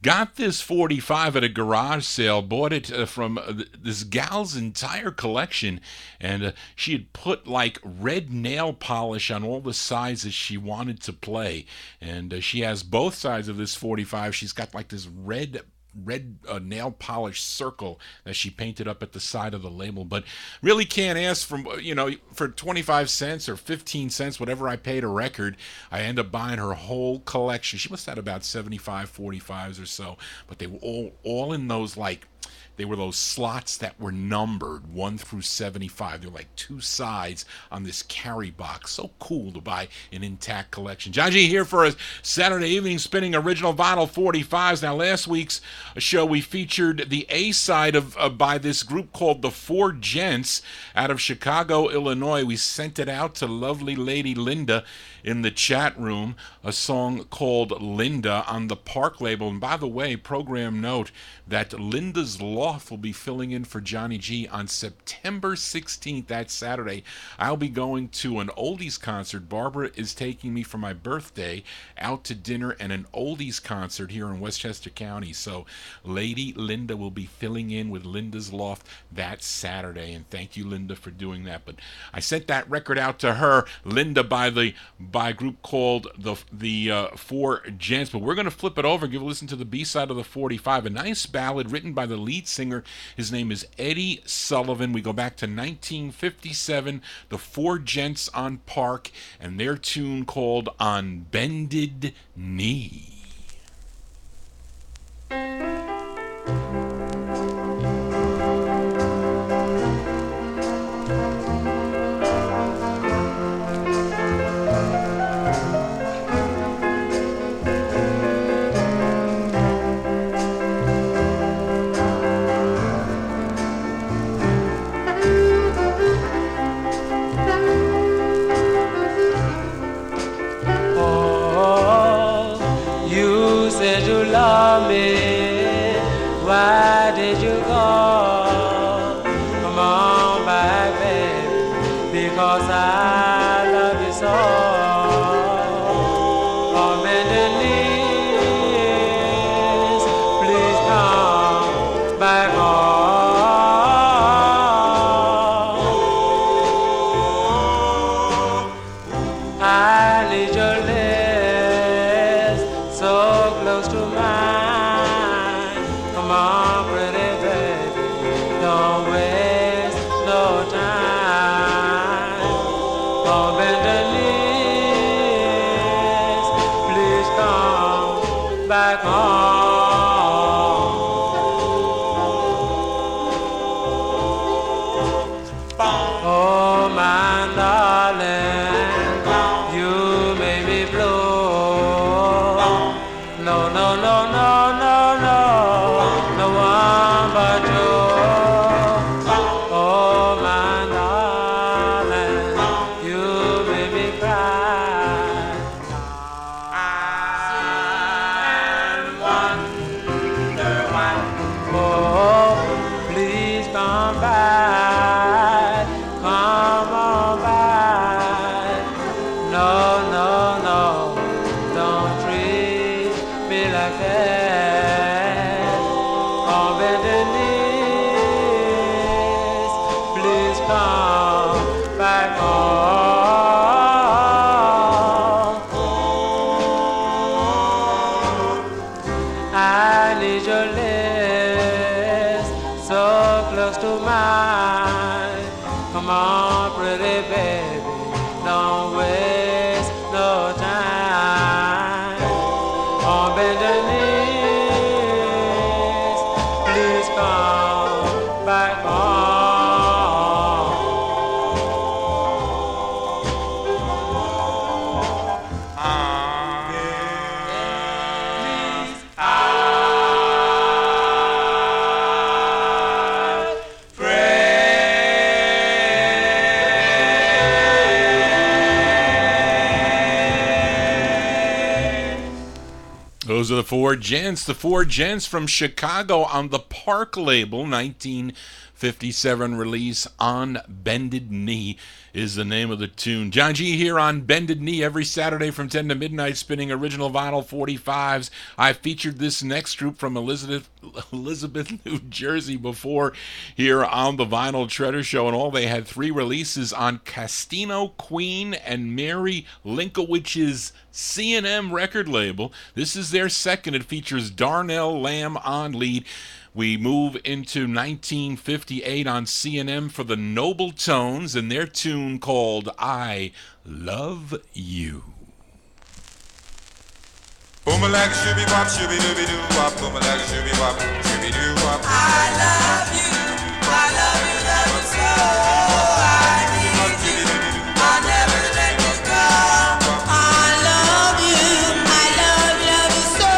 got this 45 at a garage sale, bought it from this gal's entire collection, and she had put like red nail polish on all the sides that she wanted to play, and she has both sides of this 45. She's got like this red nail polish circle that she painted up at the side of the label. But really can't ask for 25 cents or 15 cents, whatever I paid a record. I end up buying her whole collection. She must have had about 75 45s or so, but they were all in those, like, they were those slots that were numbered 1 through 75. They're like two sides on this carry box. So cool to buy an intact collection. John G here for a Saturday evening spinning original vinyl 45s. Now, last week's show we featured the A-side of by this group called the Four Gents out of Chicago, Illinois. We sent it out to lovely lady Linda in the chat room, a song called Linda on the Park label. And by the way, program note that Linda's Law Sloth will be filling in for Johnny G on September 16th, that Saturday. I'll be going to an oldies concert. Barbara is taking me for my birthday out to dinner and an oldies concert here in Westchester County. So Lady Linda will be filling in with Linda's Loft that Saturday, and thank you, Linda, for doing that. But I sent that record out to her, Linda, by a group called the Four Gents. But we're going to flip it over and give a listen to the B-side of the 45, a nice ballad written by the lead singer. His name is Eddie Sullivan. We go back to 1957, the Four Gents on Park, and their tune called On Bended Knee. Why did you go? Come on back, baby, because I love you so. On bended knees, please come back home. I need your lips so close to mine. Come on, pretty baby, don't waste no time. On bended knees, please come back home. Oh, my darling, you made me blue. No, no, no, no, no, no. No one but you. Oh, my darling, you made me cry. And wonder why. Oh, please come back. Come on back. No, no, no. Don't treat me like that. On bended knees, please come back home. I need your lips so close to mine. Come on, pretty baby, don't waste no time. On bended knees, please come back home. Please, I Those are the Four Gents. The Four Gents from Chicago on the Park label, 1957 release. On Bended Knee is the name of the tune. John G here on Bended Knee every Saturday from 10 to midnight, spinning original vinyl 45s. I featured this next group from Elizabeth, New Jersey before here on the Vinyl Treasure Show, and all they had 3 releases on Castino Queen and Mary Linkowich's C&M record label. This is their second. It features Darnell Lamb on lead. We move into 1958 on C&M for the Noble Tones and their tune called I Love You. Boom-a-lag, shooby-wop, shooby-dooby-doo-wop, boom-a-lag, shooby-wop, shooby-doo-wop. I love you so. I need you, I'll never let you go. I love you so.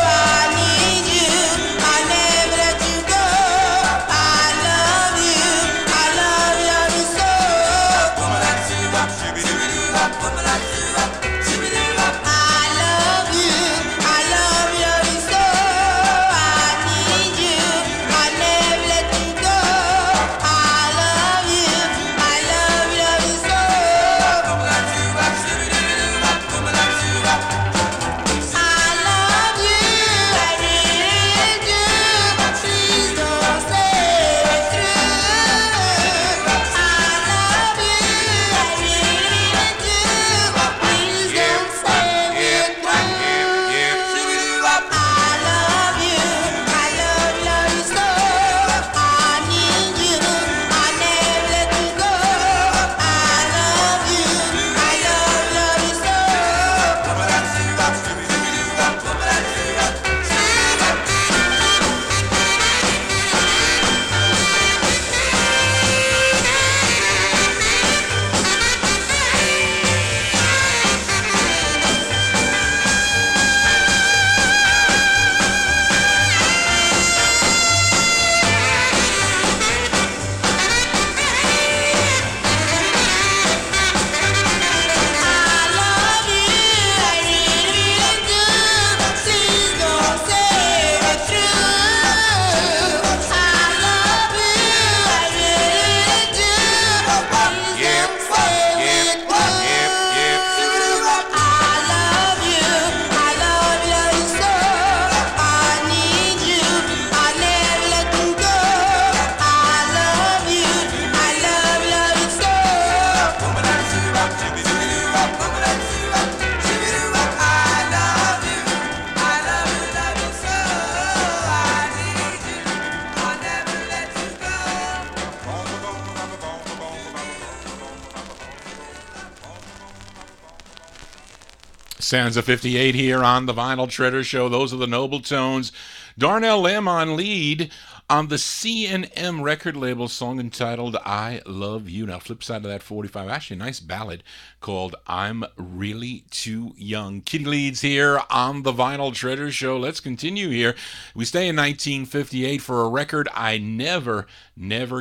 I need you, I'll never let you go. I love you so. Boom-a-lag, shooby-wop, shooby-doo-wop, boom-a-lag, shooby-wop, shooby-doo-wop. I love you so. I need you, I'll never Sands of 58 here on the Vinyl Treasure Show. Those are the Noble Tones. Darnell Lamb on lead on the C&M record label, song entitled I Love You. Now, flip side of that 45, actually a nice ballad called I'm Really Too Young. Kitty Leeds here on the Vinyl Treasure Show. Let's continue here. We stay in 1958 for a record I never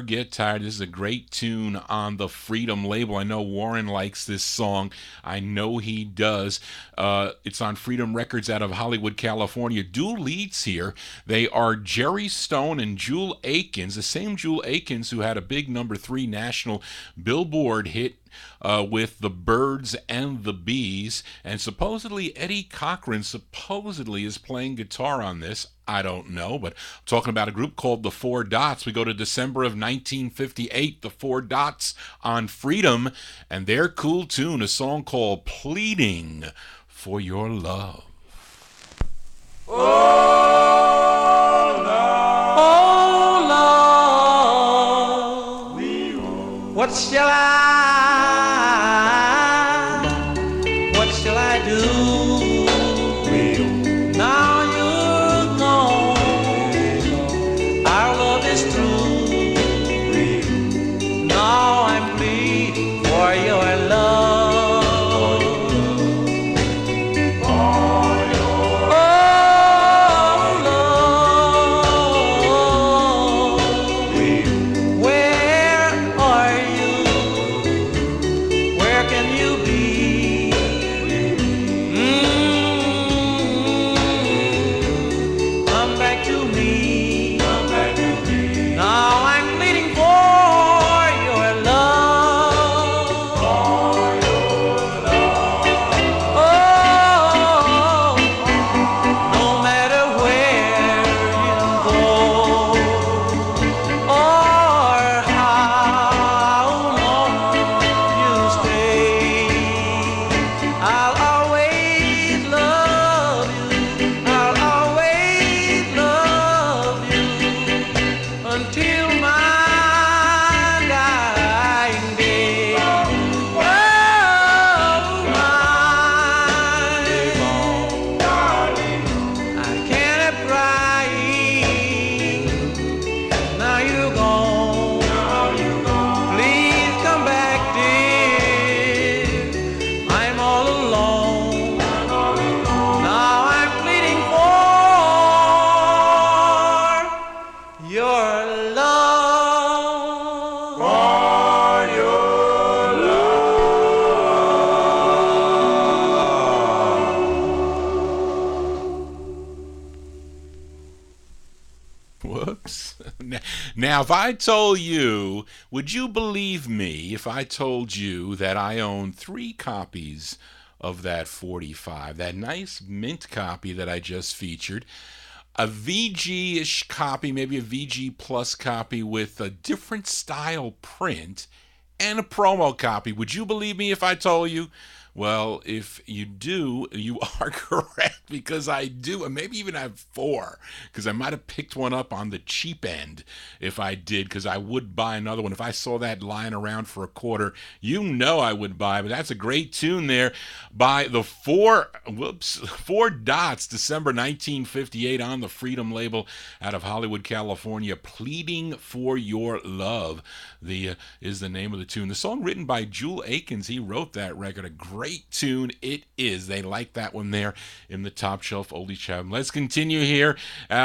get tired. This is a great tune on the Freedom label. I know Warren likes this song. I know he does. It's on Freedom Records out of Hollywood, California. Dual leads here. They are Jerry Stone and Jewel Akins, the same Jewel Akins who had a big #3 national Billboard hit with the Birds and the Bees, and supposedly Eddie Cochran supposedly is playing guitar on this. I don't know, but I'm talking about a group called the Four Dots. We go to December of 1958, the Four Dots on Freedom, and their cool tune, a song called Pleading for Your Love. What shall I do? Now you're gone, our love is through. Now I'm pleading for your love. Now, if I told you, would you believe me if I told you that I own 3 copies of that 45, that nice mint copy that I just featured, a VG-ish copy, maybe a VG Plus copy with a different style print, and a promo copy? Would you believe me if I told you? Well, if you do, you are correct, because I do, and maybe even have 4, because I might have picked one up on the cheap end if I did, because I would buy another one. If I saw that lying around for a quarter, you know I would buy. But that's a great tune there by the Four Dots, December 1958, on the Freedom label out of Hollywood, California. Pleading for Your Love is the name of the tune. The song written by Jewel Akins. He wrote that record. A great tune it is. They like that one there in the Top Shelf Oldies chat. Let's continue here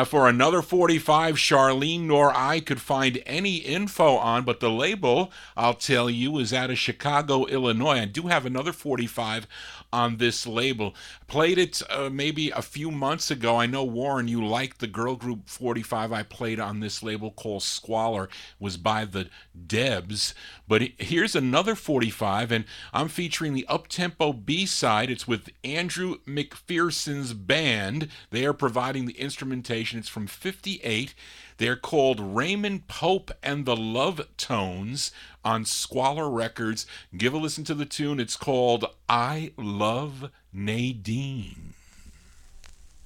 for another 45 Charlene nor I could find any info on, but the label, I'll tell you, is out of Chicago, Illinois. I do have another 45 on this label. Played it maybe a few months ago. I know, Warren, you liked the girl group 45 I played on this label called Squalor. It was by the Debs. But here's another 45, and I'm featuring the up-tempo B-side. It's with Andrew McPherson's band. They are providing the instrumentation. It's from 58. They're called Raymond Pope and the Love Tones on Squalor Records. Give a listen to the tune. It's called I Love Nadine.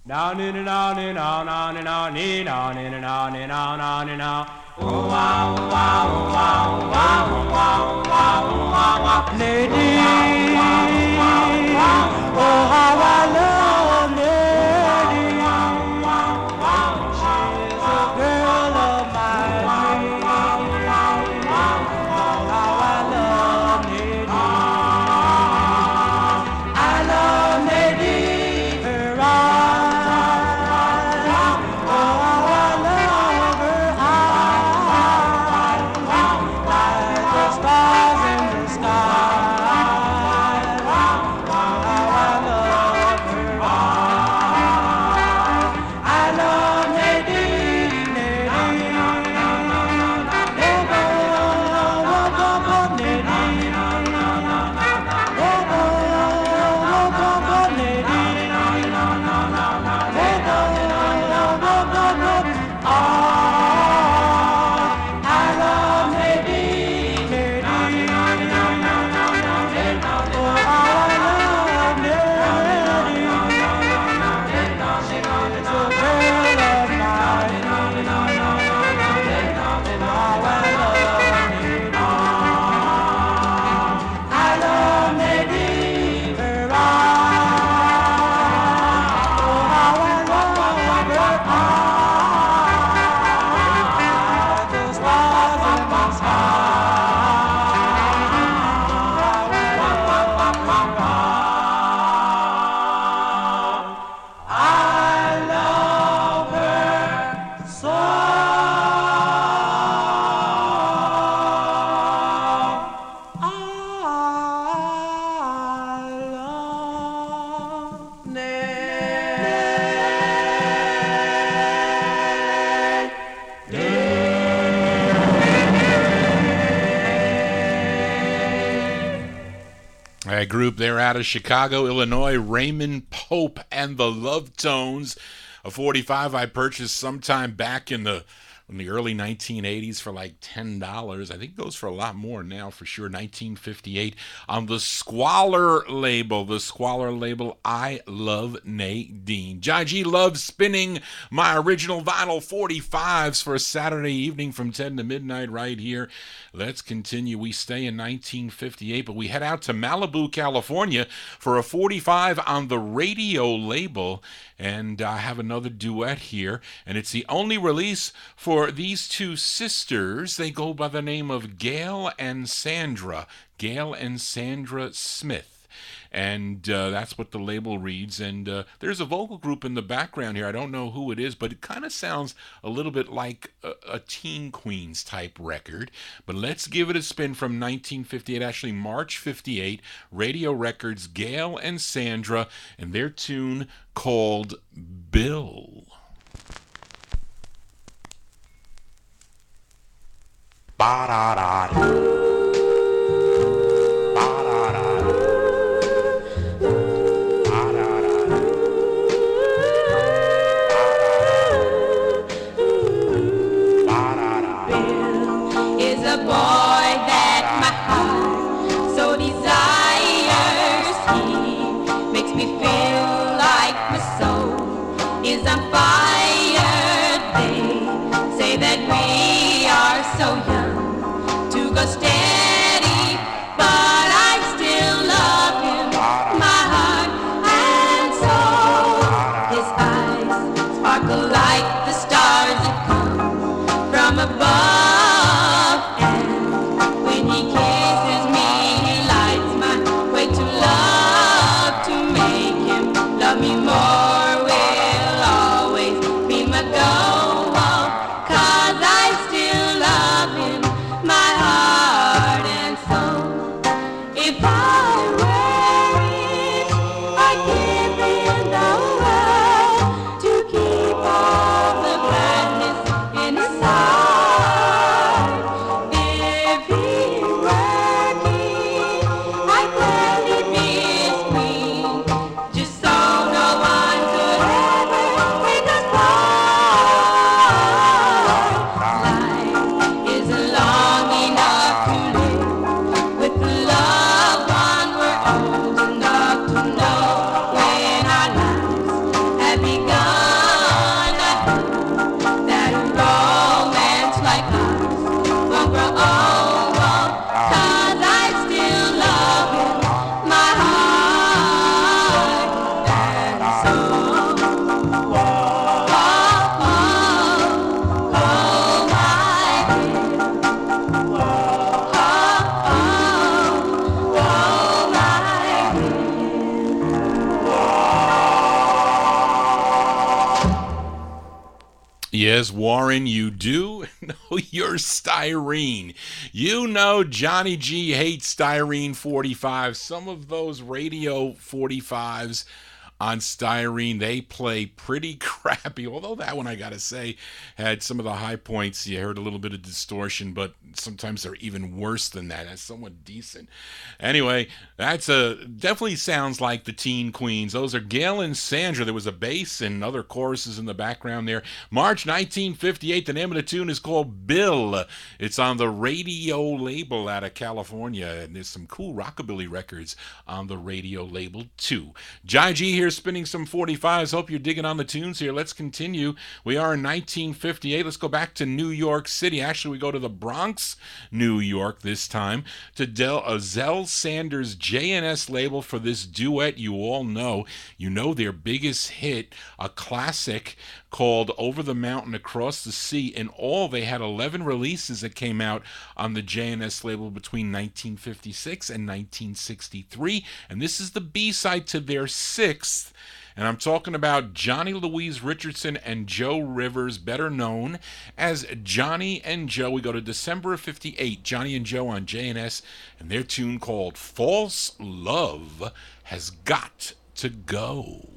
Down in and on and on and on and on and on and on and on. Oh wow wow wow wow wow wow wow. Nadine, oh how right, group, they're out of Chicago, Illinois. Raymond Pope and the Love Tones. A 45 I purchased sometime back in the early 1980s for like $10. I think it goes for a lot more now for sure. 1958 on the Squalor label. The Squalor label, I Love Nadine. Johnny G loves spinning my original vinyl 45s for a Saturday evening from 10 to midnight right here. Let's continue. We stay in 1958, but we head out to Malibu, California for a 45 on the Radio label. And I have another duet here, and it's the only release for these two sisters. They go by the name of Gail and Sandra Smith. And that's what the label reads. And there's a vocal group in the background here. I don't know who it is, but it kind of sounds a little bit like a Teen Queens type record. But let's give it a spin from 1958, actually March 58, Radio Records, Gail and Sandra, and their tune called Bill. Ba-da-da-da. Yes, Warren, you do know your styrene. You know Johnny G hates styrene 45. Some of those radio 45s on styrene, they play pretty crappy. Although that one, I gotta say, had some of the high points. You heard a little bit of distortion, but sometimes they're even worse than that. That's somewhat decent. Anyway, that's definitely sounds like the Teen Queens. Those are Gail and Sandra. There was a bass and other choruses in the background there. March 1958. The name of the tune is called Bill. It's on the Radio label out of California, and there's some cool rockabilly records on the Radio label too. Jai G here spinning some 45s. Hope you're digging on the tunes here. Let's continue. We are in 1958. Let's go back to New York City. Actually, we go to the Bronx, New York this time, to Zell Sanders' JNS label for this duet you all know. You know their biggest hit, a classic called Over the Mountain Across the Sea. In all, they had 11 releases that came out on the JNS label between 1956 and 1963, and this is the B-side to their sixth. And I'm talking about Johnny Louise Richardson and Joe Rivers, better known as Johnny and Joe. We go to December of 58, Johnny and Joe on JNS, and their tune called False Love Has Got to Go.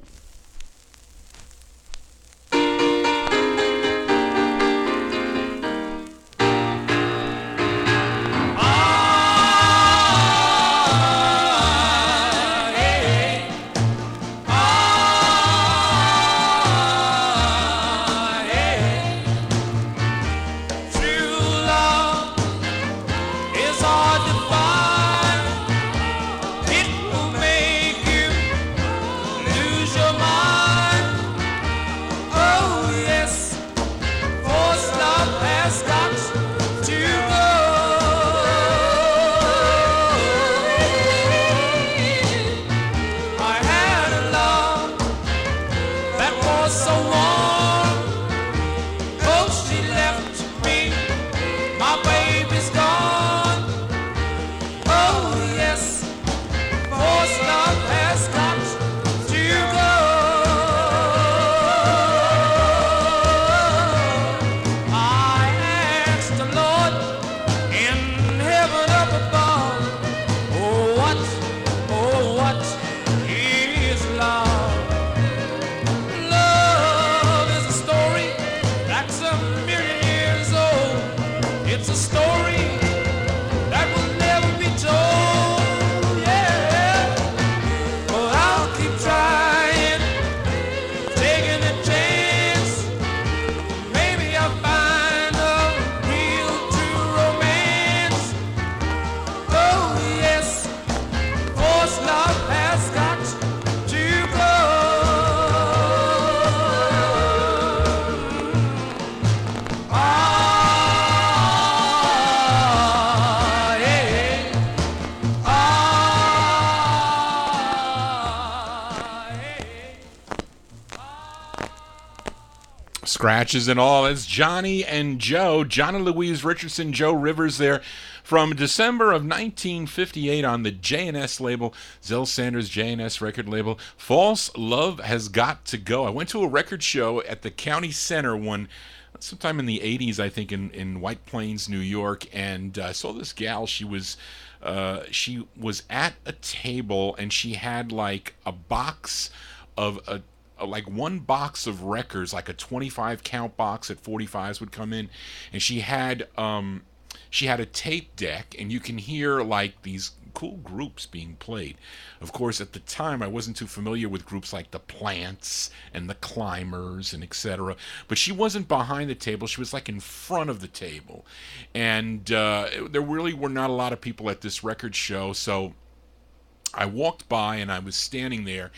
lose your mind. Oh yes, forced love has got to go. I had a love that was so warm. Oh, she left me, my baby's gone. Oh yes, forced love has got to go. I asked the Lord in heaven up above, oh what is love? Love is a story that's a million years old. It's a story that will never be told, yeah. But I'll keep trying, taking a chance. Maybe I'll find a real true romance. Oh yes, forced love has got to go. Ah, yeah. Scratches and all. It's Johnny and Joe, Johnny Louise Richardson, Joe Rivers there from December of 1958 on the J&S label, Zell Sanders J&S record label. False Love Has Got to Go. I went to a record show at the County Center sometime in the 80s, I think, in White Plains, New York, and I saw this gal. She was at a table, and she had like a box of like one box of records, like a 25 count box at 45s would come in, and she had a tape deck, and you can hear like these cool groups being played. Of course, at the time I wasn't too familiar with groups like the Plants and the Climbers and etc. But she wasn't behind the table, she was like in front of the table, and there really were not a lot of people at this record show, so I walked by and I was standing there,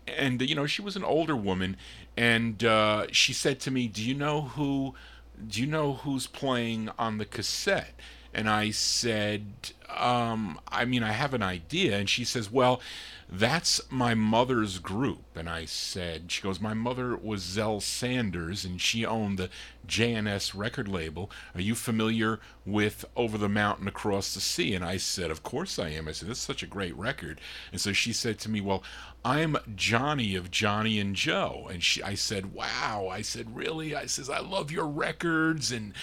and she was an older woman, and she said to me, do you know who's playing on the cassette? And I said, I have an idea. And she says, well, that's my mother's group. And I said, she goes, my mother was Zell Sanders, and she owned the J&S record label. Are you familiar with Over the Mountain Across the Sea? And I said, of course I am. I said, this is such a great record. And so she said to me, well, I'm Johnny of Johnny and Joe. And I said, wow. I said, really? I says, I love your records. And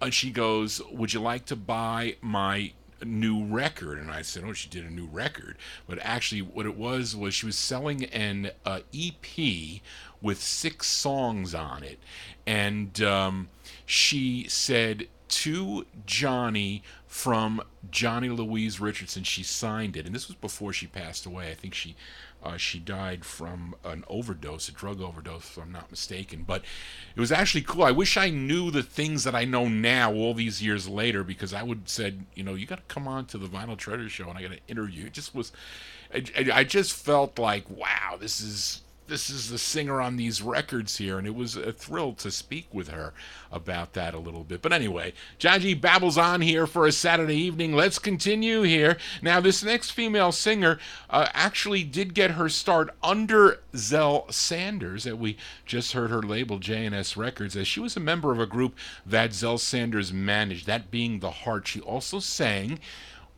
she goes, would you like to buy my new record? And I said, oh, she did a new record. But actually what it was she was selling an EP with 6 songs on it. And she said to Johnny from Johnny Louise Richardson, she signed it. And this was before she passed away. I think she died from an overdose, a drug overdose, if I'm not mistaken. But it was actually cool. I wish I knew the things that I know now all these years later, because I would have said, you got to come on to the Vinyl Treasure show and I got to interview. It just was, I just felt like, wow, this is the singer on these records here, and it was a thrill to speak with her about that a little bit. But anyway, John G babbles on here for a Saturday evening. Let's continue here. Now, this next female singer actually did get her start under Zell Sanders, that we just heard her label, J&S Records, as she was a member of a group that Zell Sanders managed, that being The Heart. She also sang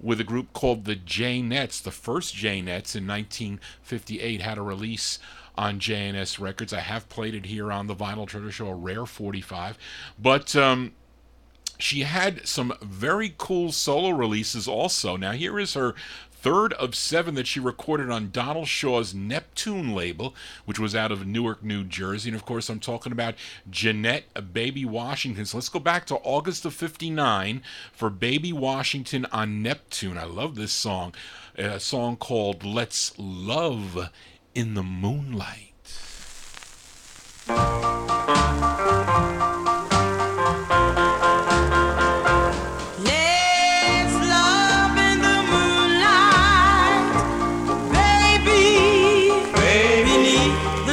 with a group called the J-Nets. The first J-Nets in 1958 had a release on J&S Records. I have played it here on the Vinyl Treasure Show, a rare 45. But she had some very cool solo releases also. Now, here is her third of 7 that she recorded on Donald Shaw's Neptune label, which was out of Newark, New Jersey. And of course, I'm talking about Jeanette Baby Washington. So let's go back to August of 59 for Baby Washington on Neptune. I love this song. A song called Let's Love in the Moonlight. The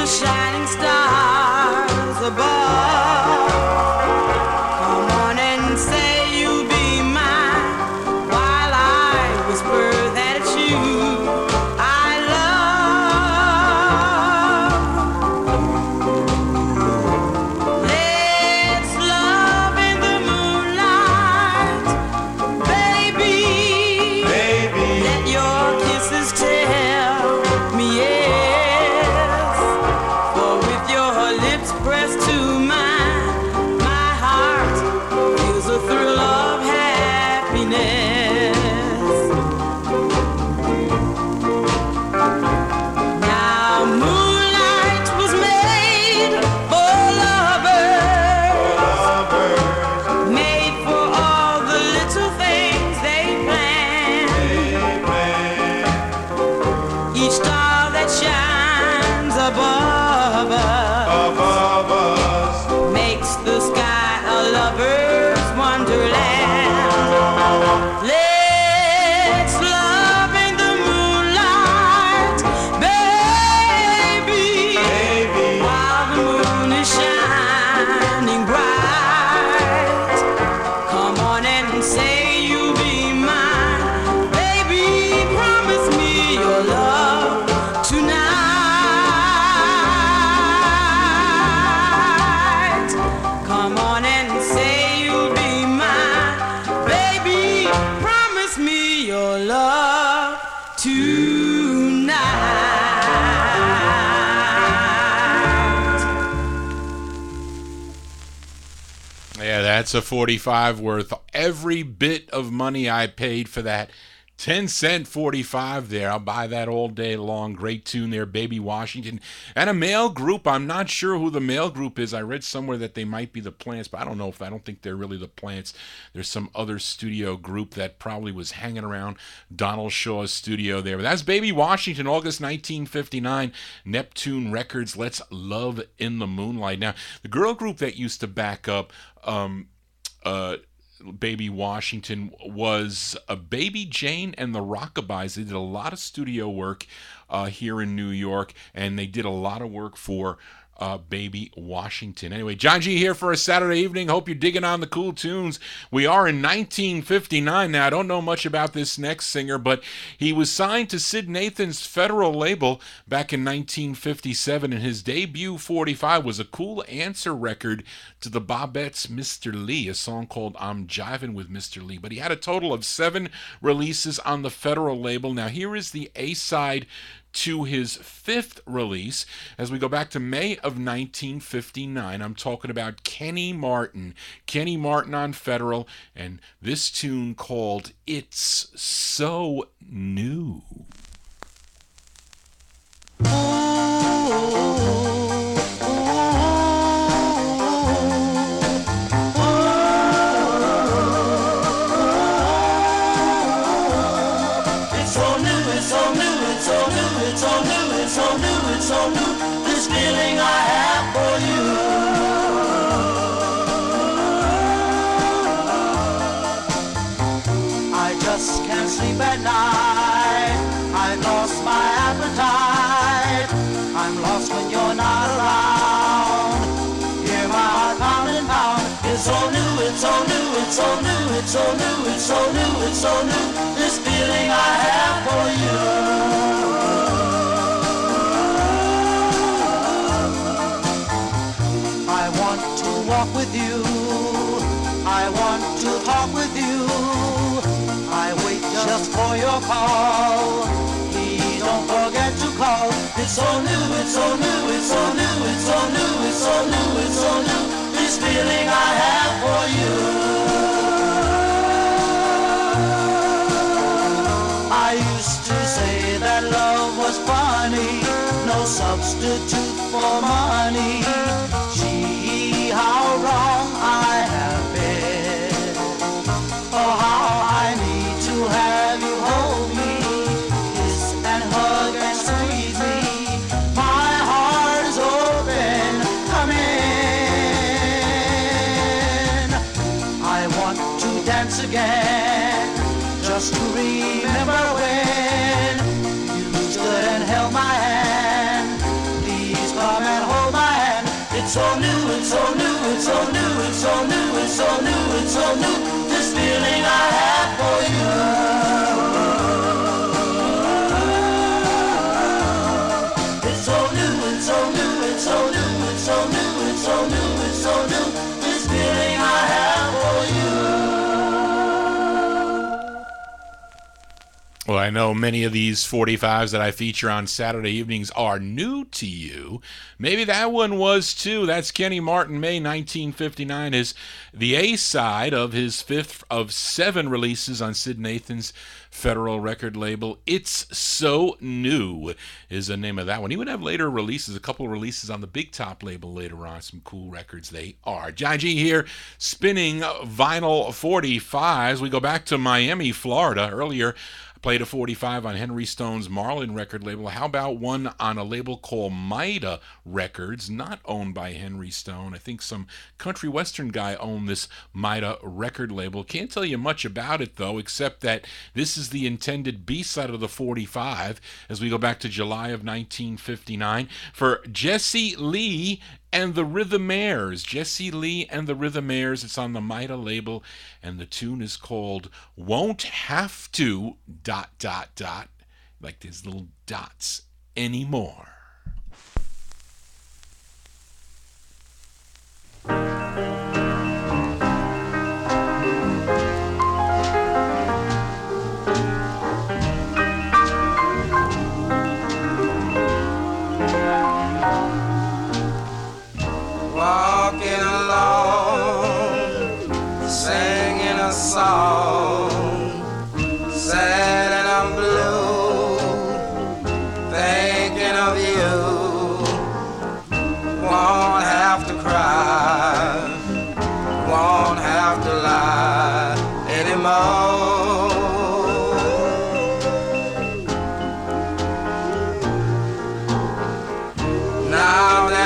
That's a 45 worth every bit of money I paid for that. 10-cent 45 there. I'll buy that all day long. Great tune there, Baby Washington. And a male group. I'm not sure who the male group is. I read somewhere that they might be the Plants, but I don't think they're really the Plants. There's some other studio group that probably was hanging around Donald Shaw's studio there. But that's Baby Washington, August 1959. Neptune Records, Let's Love in the Moonlight. Now, the girl group that used to back up Baby Washington was Baby Jane and the Rockabys. They did a lot of studio work here in New York, and they did a lot of work for Baby Washington. Anyway, John G here for a Saturday evening. Hope you're digging on the cool tunes. We are in 1959 now. I don't know much about this next singer, but he was signed to Sid Nathan's Federal label back in 1957, and his debut 45 was a cool answer record to the Bobettes' Mr. Lee, a song called I'm Jivin' with Mr. Lee. But he had a total of 7 releases on the Federal label. Now here is the A-side to his 5th release as we go back to May of 1959. I'm talking about Kenny Martin. Kenny Martin on Federal, and this tune called It's So New. So new, this feeling I have for you. I just can't sleep at night. I've lost my appetite. I'm lost when you're not around. Hear my heart pound and pound. It's so new, it's so new, it's so new, it's so new, it's so new, it's so new. This feeling I have for you. Walk with you, I want to talk with you. I wait just for your call. Please don't forget to call. It's so new, it's so new, it's so new, it's so new, it's so new, it's so new. This feeling I have for you. I used to say that love was funny, no substitute for money. How wrong I have been. Oh, how I need to have you hold me, kiss and hug and squeeze me. My heart is open, come in. I want to dance again, just to remember when you stood and held my hand. Please come and hold my hand. It's so new, it's so new, it's so new, it's so new, it's so new, it's so new. This feeling I have for you. It's so new, it's so new, it's so new, it's so new, it's so new, it's so new. This feeling I have for you. Well, I know many of these 45s that I feature on Saturday evenings are new to you. Maybe that one was too. That's Kenny Martin, May 1959, is the A-side of his 5th of 7 releases on Sid Nathan's Federal record label. It's So New is the name of that one. He would have later releases, a couple of releases on the Big Top label later on. Some cool records they are. Johnny G here, spinning vinyl 45s. We go back to Miami, Florida. Earlier, played a 45 on Henry Stone's Marlin record label. How about one on a label called Mida Records, not owned by Henry Stone? I think some country western guy owned this Mida record label. Can't tell you much about it, though, except that this is the intended B-side of the 45 as we go back to July of 1959 for Jesse Lee and the Rhythmaires. Jesse Lee and the Rhythmaires. It's on the Mida label, and the tune is called Won't Have To ... like these little dots anymore. Walking along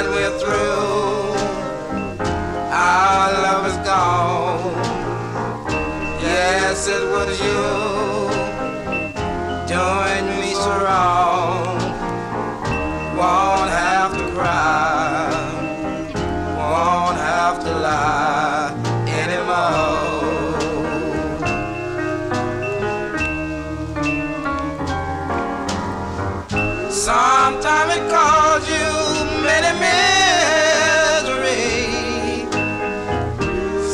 and we're through. Our love is gone. Yes, it was you doing me so wrong. Won't have to cry, won't have to lie anymore. Sometimes it calls you many misery.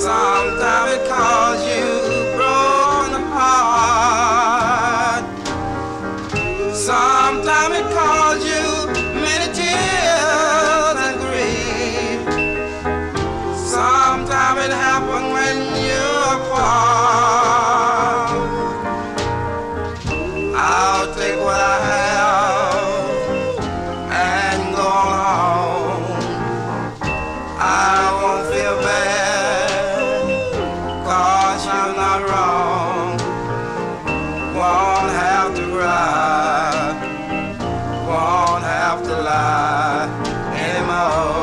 Sometimes it calls you broken heart. Sometimes it calls you many tears and grief. Sometimes it happens when you're apart. I'll take what I have and go on home. I won't feel bad, 'cause I'm not wrong. Won't have to cry, won't have to lie anymore.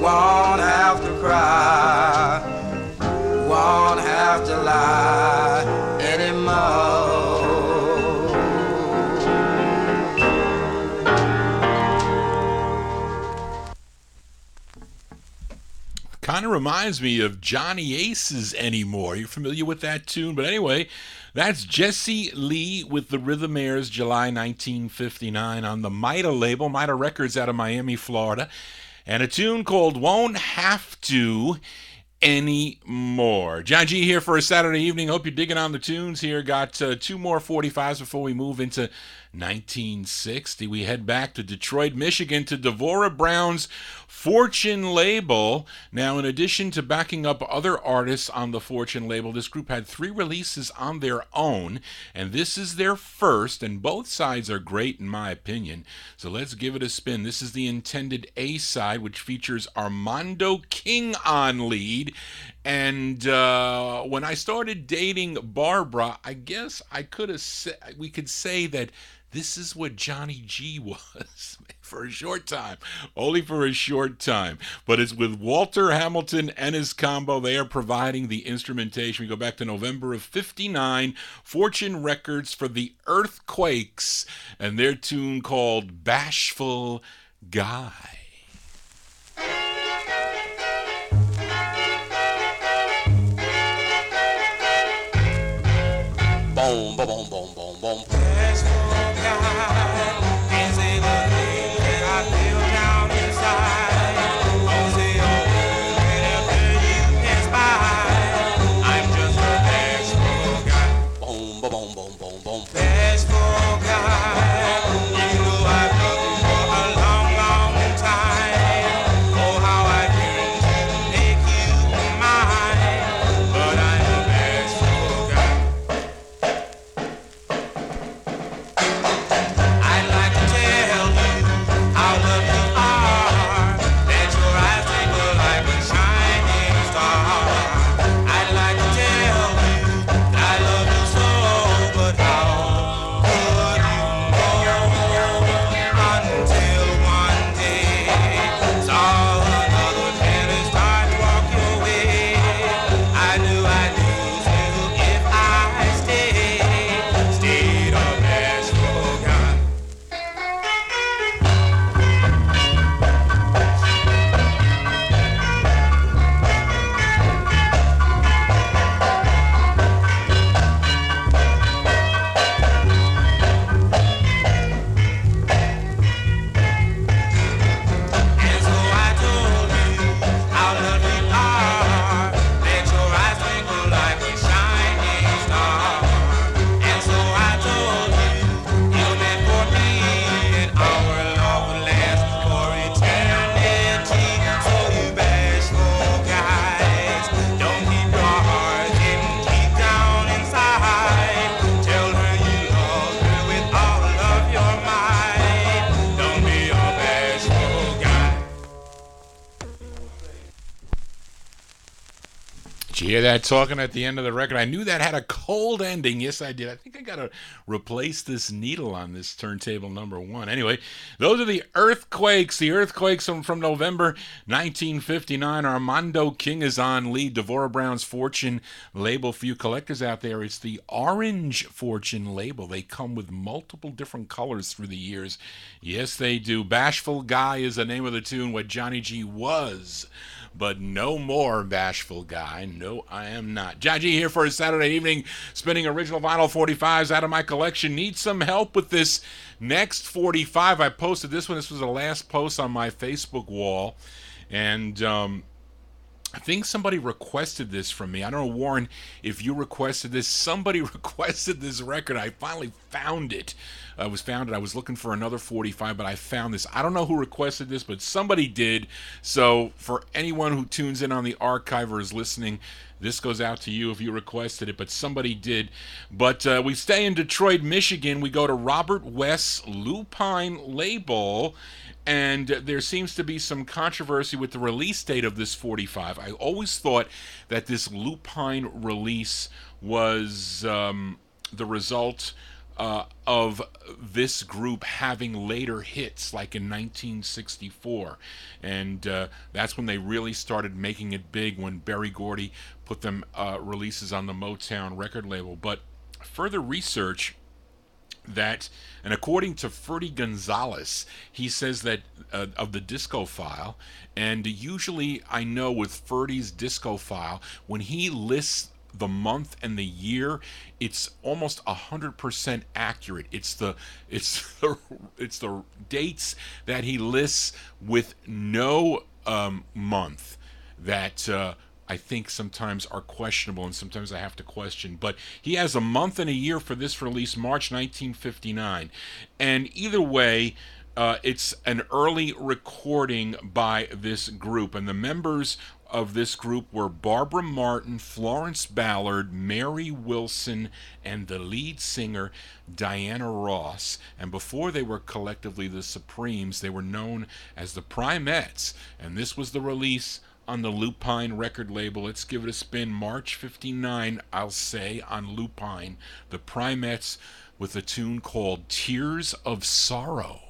Won't have to cry, won't have to lie anymore. Kind of reminds me of Johnny Aces anymore. You're familiar with that tune? But anyway, that's Jesse Lee with the Rhythmaires, July 1959 on the Mida label, Mida Records out of Miami, Florida. And a tune called Won't Have To Anymore. John G here for a Saturday evening. Hope you're digging on the tunes here. Got two more 45s before we move into 1960. We head back to Detroit, Michigan to Devorah Brown's Fortune label. Now, in addition to backing up other artists on the Fortune label, this group had 3 releases on their own, and this is their first, and both sides are great in my opinion. So let's give it a spin. This is the intended A-side, which features Armando King on lead. And when I started dating Barbara, I guess we could say that this is what Johnny G was for a short time, only for a short time. But it's with Walter Hamilton and his combo. They are providing the instrumentation. We go back to November of '59, Fortune Records for the Earthquakes, and their tune called Bashful Guy. Boom, boom, boom, boom, boom, boom. I you hear that talking at the end of the record? I knew that had a cold ending. Yes, I did. I think I got to replace this needle on this turntable number 1. Anyway, those are the Earthquakes. The Earthquakes from November 1959. Armando King is on lead. Devorah Brown's Fortune label. For you collectors out there, it's the Orange Fortune label. They come with multiple different colors through the years. Yes, they do. Bashful Guy is the name of the tune, what Johnny G was. But no more Bashful Guy. No, I am not. Johnny G here for a Saturday evening, spinning original vinyl 45s out of my collection. Need some help with this next 45. I posted this one. This was the last post on my Facebook wall. And I think somebody requested this from me. I don't know, Warren, if you requested this. Somebody requested this record. I finally found it. I was looking for another 45, but I found this. I don't know who requested this, but somebody did. So for anyone who tunes in on the archive or is listening, this goes out to you if you requested it, but somebody did. But we stay in Detroit, Michigan. We go to Robert West's Lupine label. And there seems to be some controversy with the release date of this 45. I always thought that this Lupine release was the result of this group having later hits, like in 1964. And that's when they really started making it big, when Berry Gordy put them releases on the Motown record label. But further research that, and according to Ferdy Gonzalez, he says that of the disco file, and usually I know with Ferdy's disco file, when he lists the month and the year, it's almost 100% accurate. It's the dates that he lists with no month that I think sometimes are questionable, and sometimes I have to question. But he has a month and a year for this release, March 1959. And either way, it's an early recording by this group. And the members of this group were Barbara Martin, Florence Ballard, Mary Wilson, and the lead singer, Diana Ross. And before they were collectively the Supremes, they were known as the Primettes. And this was the release on the Lupine record label. Let's give it a spin. March 59, I'll say, on Lupine. The Primettes with a tune called Tears of Sorrow.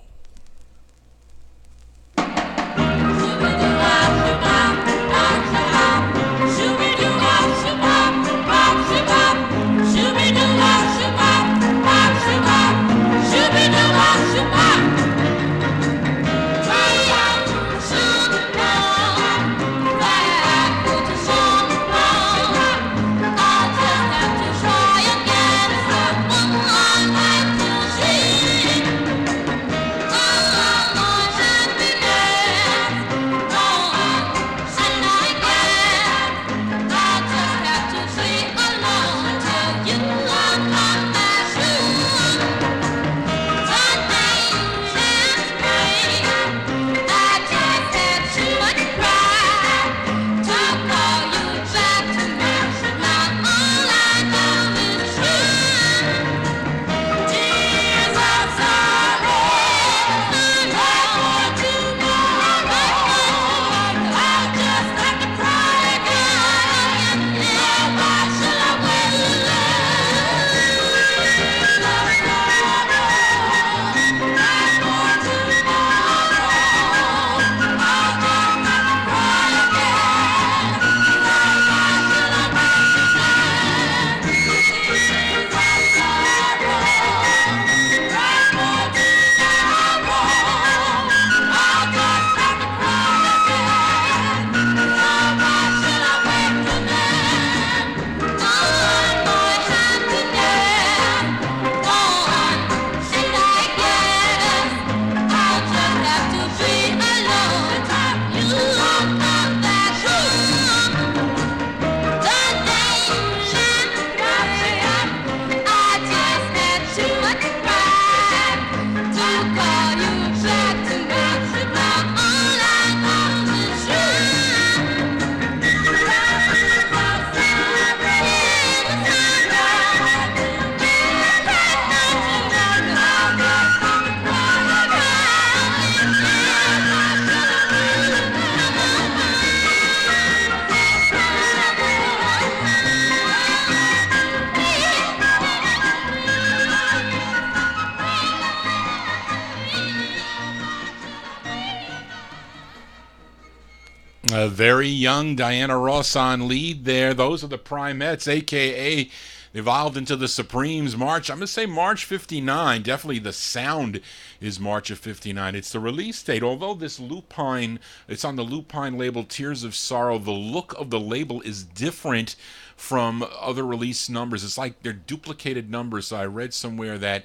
A very young Diana Ross on lead there. Those are the Primettes, a.k.a. evolved into the Supremes. March, I'm going to say March 59. Definitely the sound is March of 59. It's the release date. Although this Lupine, it's on the Lupine label Tears of Sorrow, the look of the label is different from other release numbers. It's like they're duplicated numbers. So I read somewhere that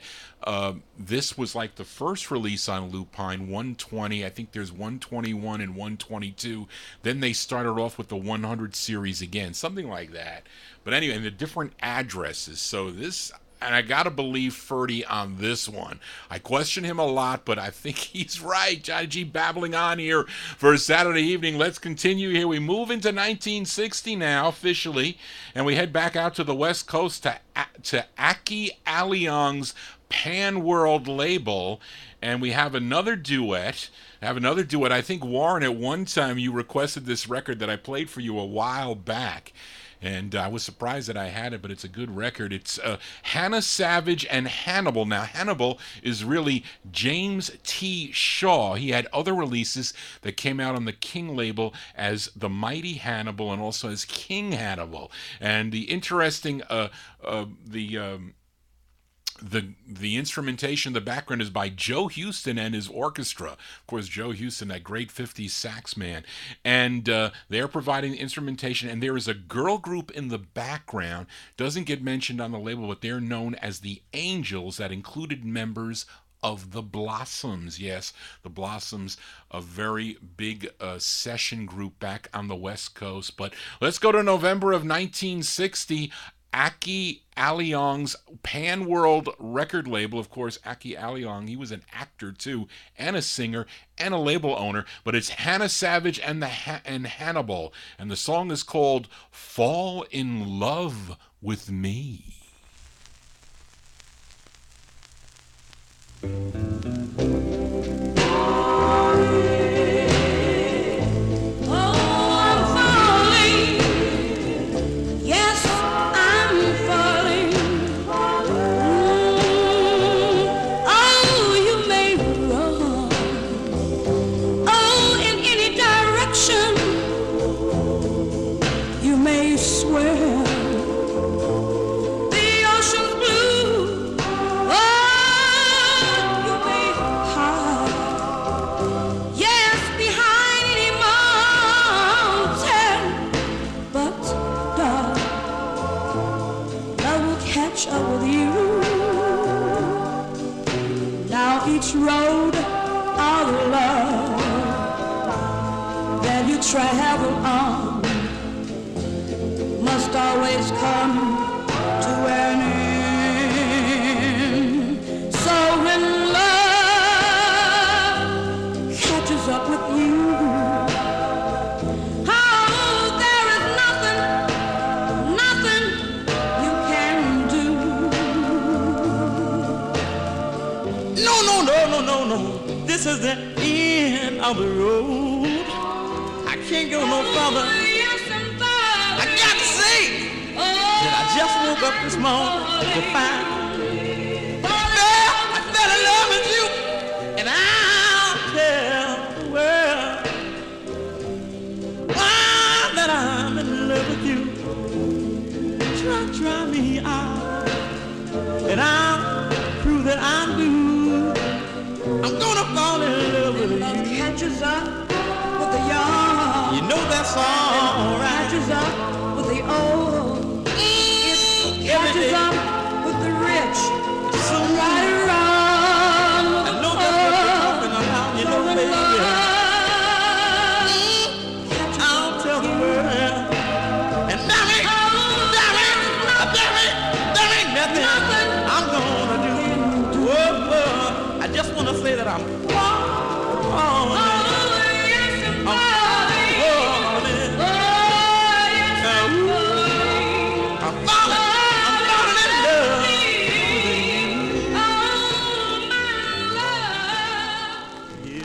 this was like the first release on Lupine, 120. I think there's 121 and 122. Then they started off with the 100 series again, something like that. But anyway, and the different addresses. So this, and I gotta believe Ferdy on this one. I question him a lot, but I think he's right. Johnny G babbling on here for a Saturday evening. Let's continue here. We move into 1960 now, officially, and we head back out to the West Coast to Aki Alliong's Pan World label, and we have another duet. I think, Warren, at one time you requested this record that I played for you a while back. And I was surprised that I had it, but it's a good record. It's Hannah Savage and Hannibal. Now, Hannibal is really James T. Shaw. He had other releases that came out on the King label as The Mighty Hannibal and also as King Hannibal. And the interesting, the instrumentation, the background is by Joe Houston and his orchestra. Of course, Joe Houston, that great 50s sax man. And they're providing the instrumentation, and there is a girl group in the background. Doesn't get mentioned on the label, but they're known as the Angels, that included members of the Blossoms. Yes, the Blossoms, a very big session group back on the West Coast. But let's go to November of 1960. Aki Alliong's Pan World record label. Of course, Aki Alliong, he was an actor too, and a singer, and a label owner. But it's Hannah Savage and Hannibal, and the song is called "Fall in Love with Me." Road of love that you travel on must always come to an end. So when love catches up with you, oh, there is nothing you can do. No. This is the end of the road. I can't go no further. I got to say that I just woke up this morning to find, girl, I fell in love with you, and I'll tell the world why that I'm in love with you. Try me out, and I'll prove that I'm blue. I'm gonna fall in love with you. Love catches up with the young. You know that's all right. Catches up with the old. It catches up with the rich. So right around. I know that's what you're talking about. You know, baby. I'll tell the world. And there ain't nothing I'm gonna do. Whoa, I just wanna say that I'm falling. I'm falling in love with you.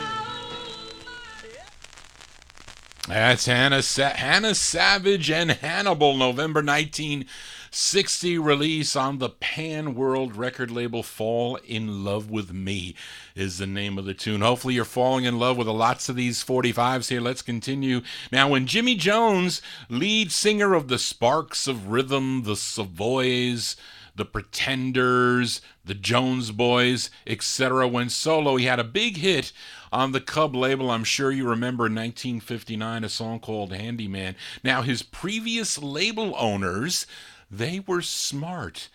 That's Hannah Savage and Hannibal, November 1960. 1960 release on the Pan World record label. Fall in Love with Me is the name of the tune. Hopefully you're falling in love with lots of these 45s here. Let's continue. Now, when Jimmy Jones, lead singer of the Sparks of Rhythm, the Savoys, the Pretenders, the Jones Boys, etc., went solo, he had a big hit on the Cub label. I'm sure you remember in 1959 a song called Handyman. Now, his previous label owners, they were smart.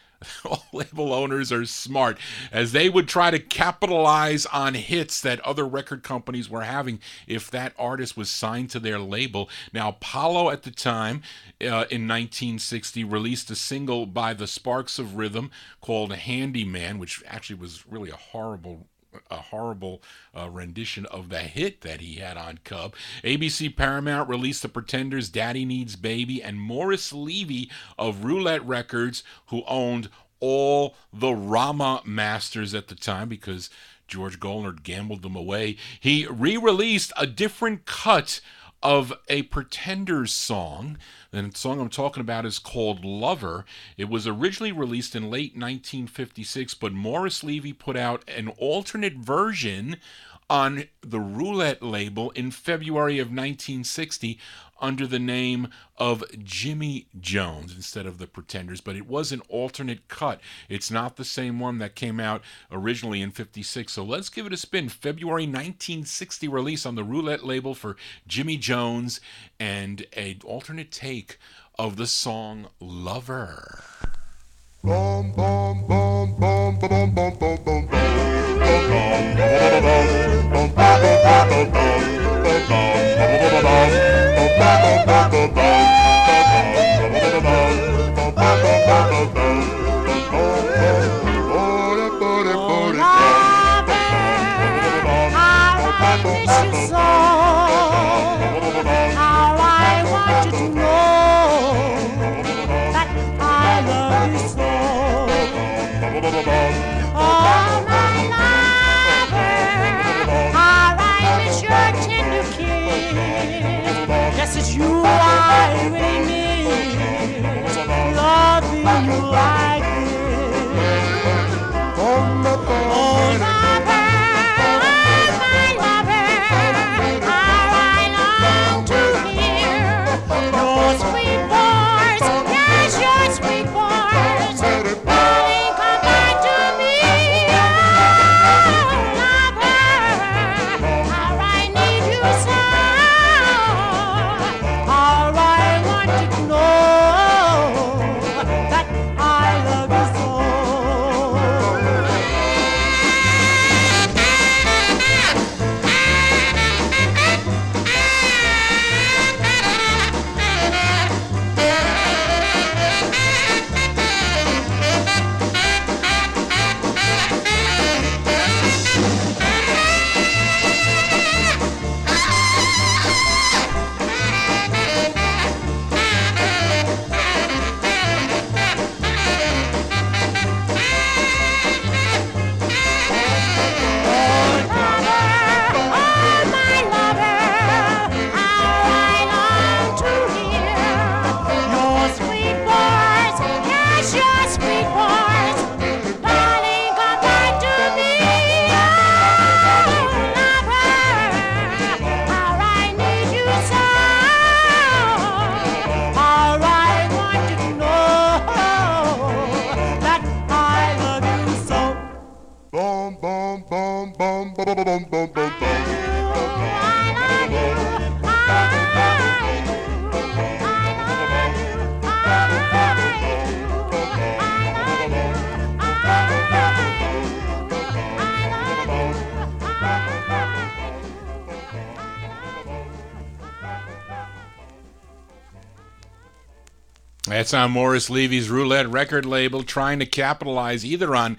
All label owners are smart, as they would try to capitalize on hits that other record companies were having if that artist was signed to their label. Now, Apollo at the time, in 1960, released a single by the Sparks of Rhythm called Handyman, which actually was really a horrible rendition of the hit that he had on Cub. ABC Paramount released the Pretenders' Daddy Needs Baby, and Morris Levy of Roulette Records, who owned all the Rama masters at the time because George Goldner gambled them away, he re-released a different cut of a Pretenders song. And the song I'm talking about is called Lover. It was originally released in late 1956, but Morris Levy put out an alternate version on the Roulette label in February of 1960 under the name of Jimmy Jones instead of the Pretenders, but it was an alternate cut. It's not the same one that came out originally in 56, so let's give it a spin. February 1960 release on the Roulette label for Jimmy Jones, and an alternate take of the song Lover. Boom, boom, boom, boom, boom, boom, boom, boom, boom. Yes, it's you I really need. Loving you like this. Oh, lover, my lover, how I long to hear your sweet voice. Yes, your sweet voice. Darling, come back to me. Oh, lover, how I need you so. That's on Morris Levy's Roulette record label, trying to capitalize either on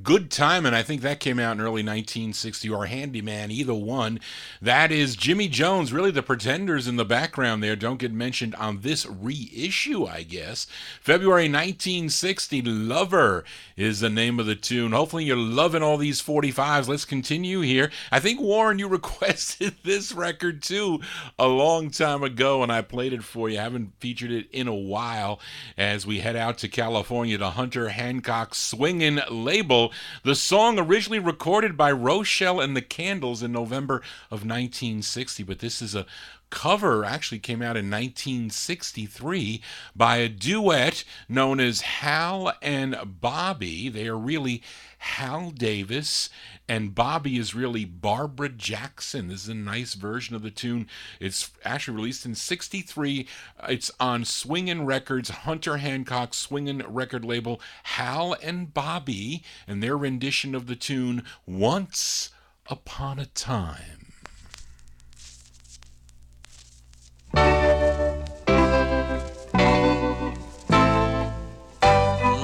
Good Time, and I think that came out in early 1960, or Handyman, either one. That is Jimmy Jones. Really, the Pretenders in the background there don't get mentioned on this reissue, I guess. February 1960, Lover is the name of the tune. Hopefully you're loving all these 45s. Let's continue here. I think, Warren, you requested this record too a long time ago, and I played it for you. I haven't featured it in a while as we head out to California to Hunter Hancock's Swingin' label. The song originally recorded by Rochelle and the Candles in November of 1960, but this is a cover, actually came out in 1963 by a duet known as Hal and Bobby. They are really Hal Davis, and Bobby is really Barbara Jackson. This is a nice version of the tune. It's actually released in 63. It's on Swingin' Records, Hunter Hancock's Swingin' record label, Hal and Bobby, and their rendition of the tune Once Upon a Time.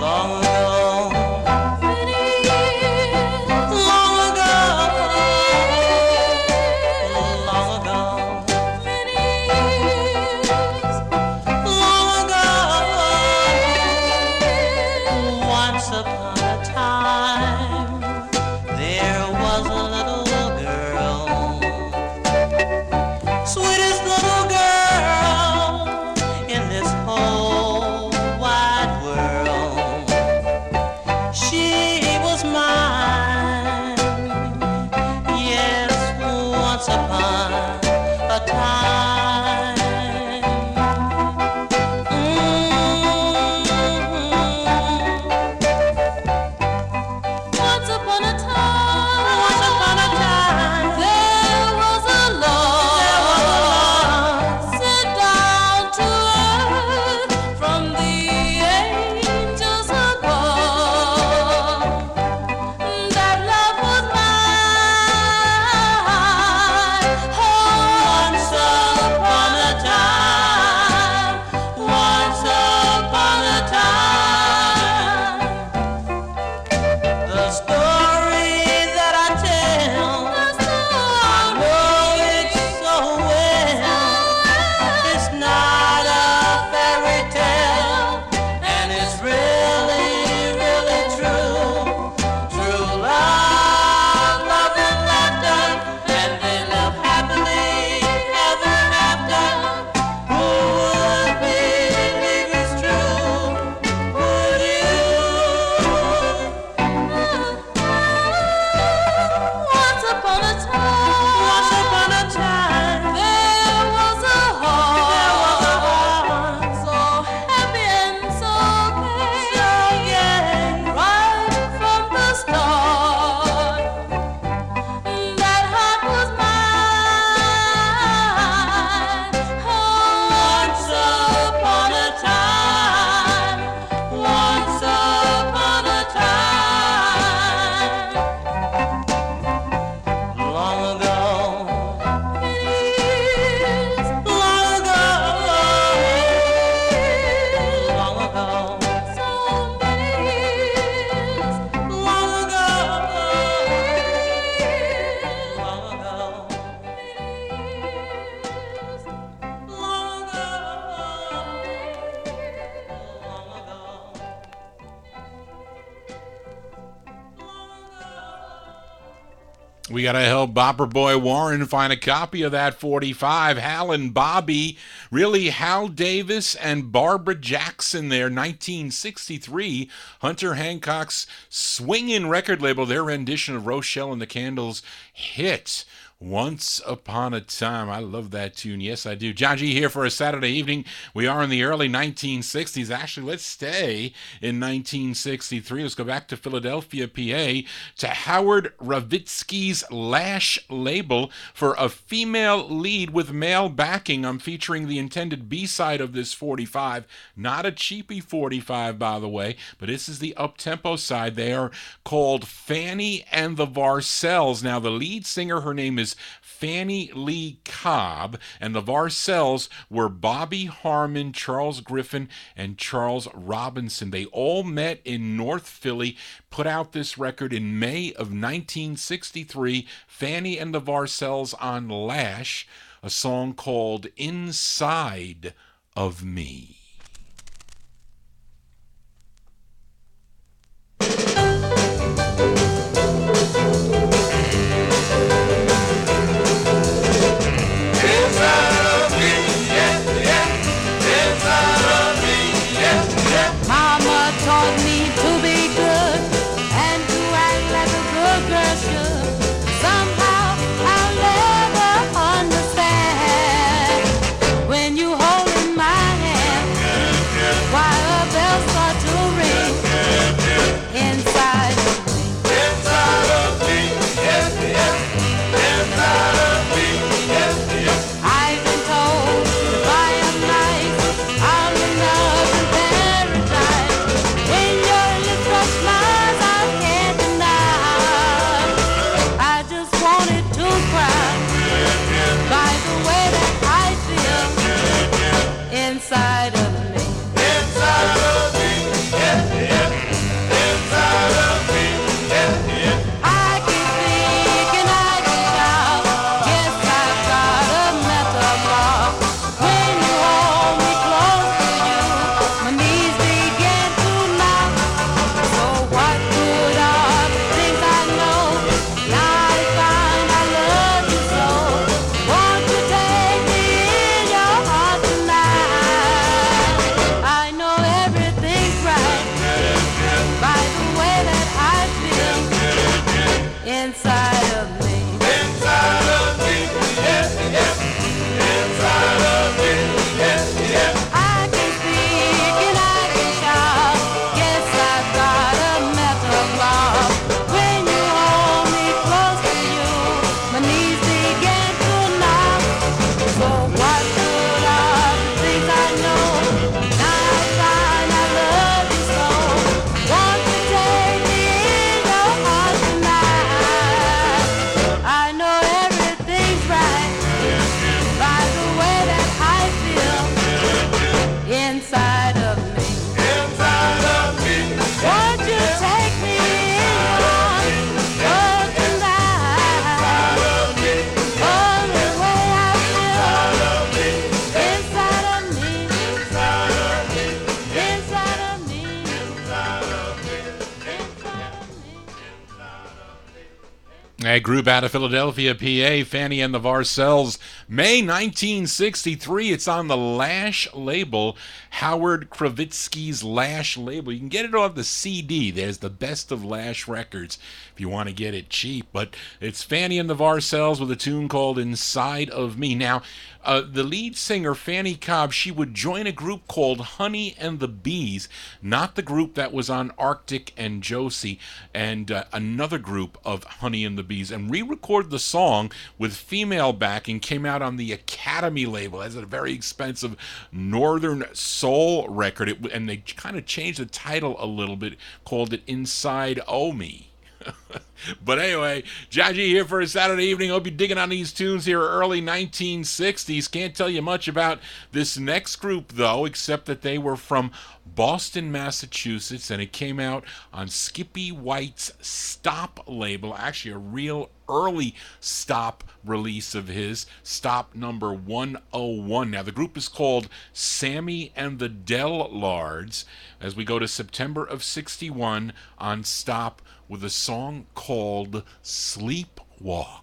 Long ago, long ago, long ago, long ago, once upon a time, there was a little girl, sweetest little girl in this whole wide world. She was mine, yes, once upon a time. Once upon a time, there was a love sent down to earth from the angels above. That love was mine. Once upon a time, once upon a time. The story that I tell, I know it so well. It's not a fairy tale, and it's really, really true. True love, love and laughter, and they live happily ever after. Who would believe it's true? Would you? Once upon a time, there was a heart, so happy and so gay, right from the start. That heart was mine. Once upon a time, long ago. Long ago, long ago, so many years. Long ago, long ago, long ago. We got to help Bopper Boy Warren find a copy of that 45. Hal and Bobby, really Hal Davis and Barbara Jackson there, 1963. Hunter Hancock's Swingin' record label, their rendition of Rochelle and the Candles' hit, Once Upon a Time. I love that tune. Yes, I do. John G here for a Saturday evening. We are in the early 1960s. Actually, let's stay in 1963. Let's go back to Philadelphia, PA, to Howard Ravitsky's Lash label for a female lead with male backing. I'm featuring the intended B-side of this 45. Not a cheapy 45, by the way, but this is the up-tempo side. They are called Fanny and the Varsells. Now, the lead singer, her name is is Fannie Lee Cobb, and the Varsells were Bobby Harmon, Charles Griffin, and Charles Robinson. They all met in North Philly, put out this record in May of 1963, Fannie and the Varsells on Lash, a song called Inside of Me. Mama taught me to be good and to act like a good girl should. Somehow I'll never understand when you hold in my hand while a bell starts to ring inside of me. Inside of me, yes, yes. Inside of me, yes, yes. I've been told if I am nice, I'll be loved in paradise. When your lips touch mine, I can't deny. I just wanted to cry by the way that I feel inside of me. Inside of me, yes, yes. Inside of me, yes, yes. I can speak and I can shout. Yes, I've got a mental block. When you hold me close to you, my knees begin to knock. So what good are the things I know? Now I find I love you so. Won't you take me in your heart tonight? I know everything's right by the way that I feel inside of me. Inside of me, yes, yes. Inside of me, yes, yes. I can speak and I can shout. Yes, I've got a mental block. When you hold me close to you, my knees begin to knock. So what good are the things I know? Now I find I love you so. Won't you take me in your heart tonight? I know everything's right by the way that I feel inside of me. Inside of me. Won't you take me in your heart tonight? Oh, the way I feel inside of me. Inside of me. Inside of me. A group out of Philadelphia, PA, Fannie and the Varsells, May 1963. It's on the Lash label, Howard Kravitsky's Lash label. You can get it off the CD. There's the best of Lash records if you want to get it cheap. But it's Fannie and the Varsells with a tune called Inside of Me. Now, the lead singer, Fannie Cobb, she would join a group called Honey and the Bees, not the group that was on Arctic and Josie, and another group of Honey and the Bees, and re-record the song with female backing. Came out on the Academy label as a very expensive Northern Soul record, and they kind of changed the title a little bit, called it Inside O Me. But anyway, Jaji here for a Saturday evening. Hope you're digging on these tunes here, early 1960s. Can't tell you much about this next group, though, except that they were from Boston, Massachusetts, and it came out on Skippy White's Stop label, actually a real early Stop release of his, Stop number 101. Now, the group is called Sammy and the Dellards, as we go to September of 61 on Stop with a song called Sleepwalk.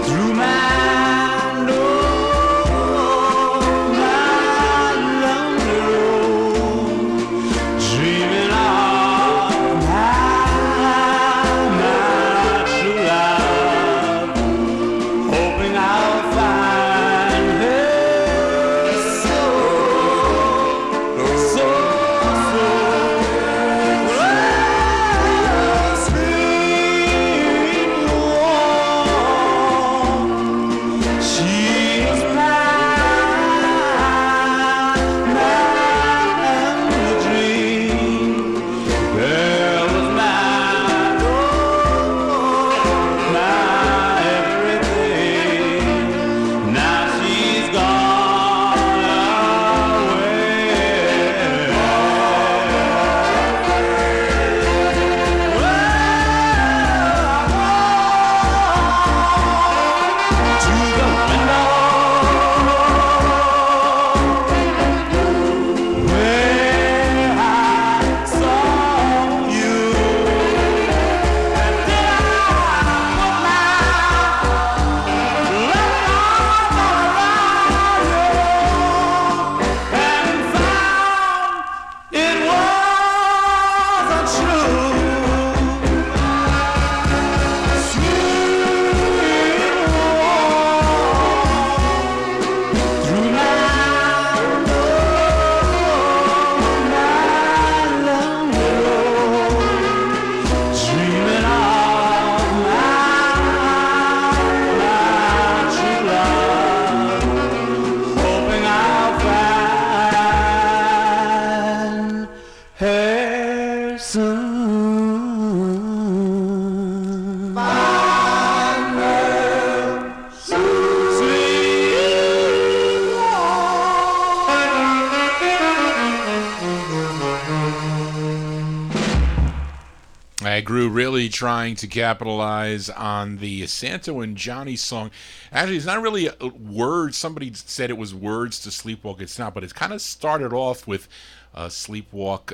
Through my really trying to capitalize on the Santo and Johnny song. Actually, it's not really words. Somebody said it was words to Sleepwalk. It's not, but it kind of started off with Sleepwalk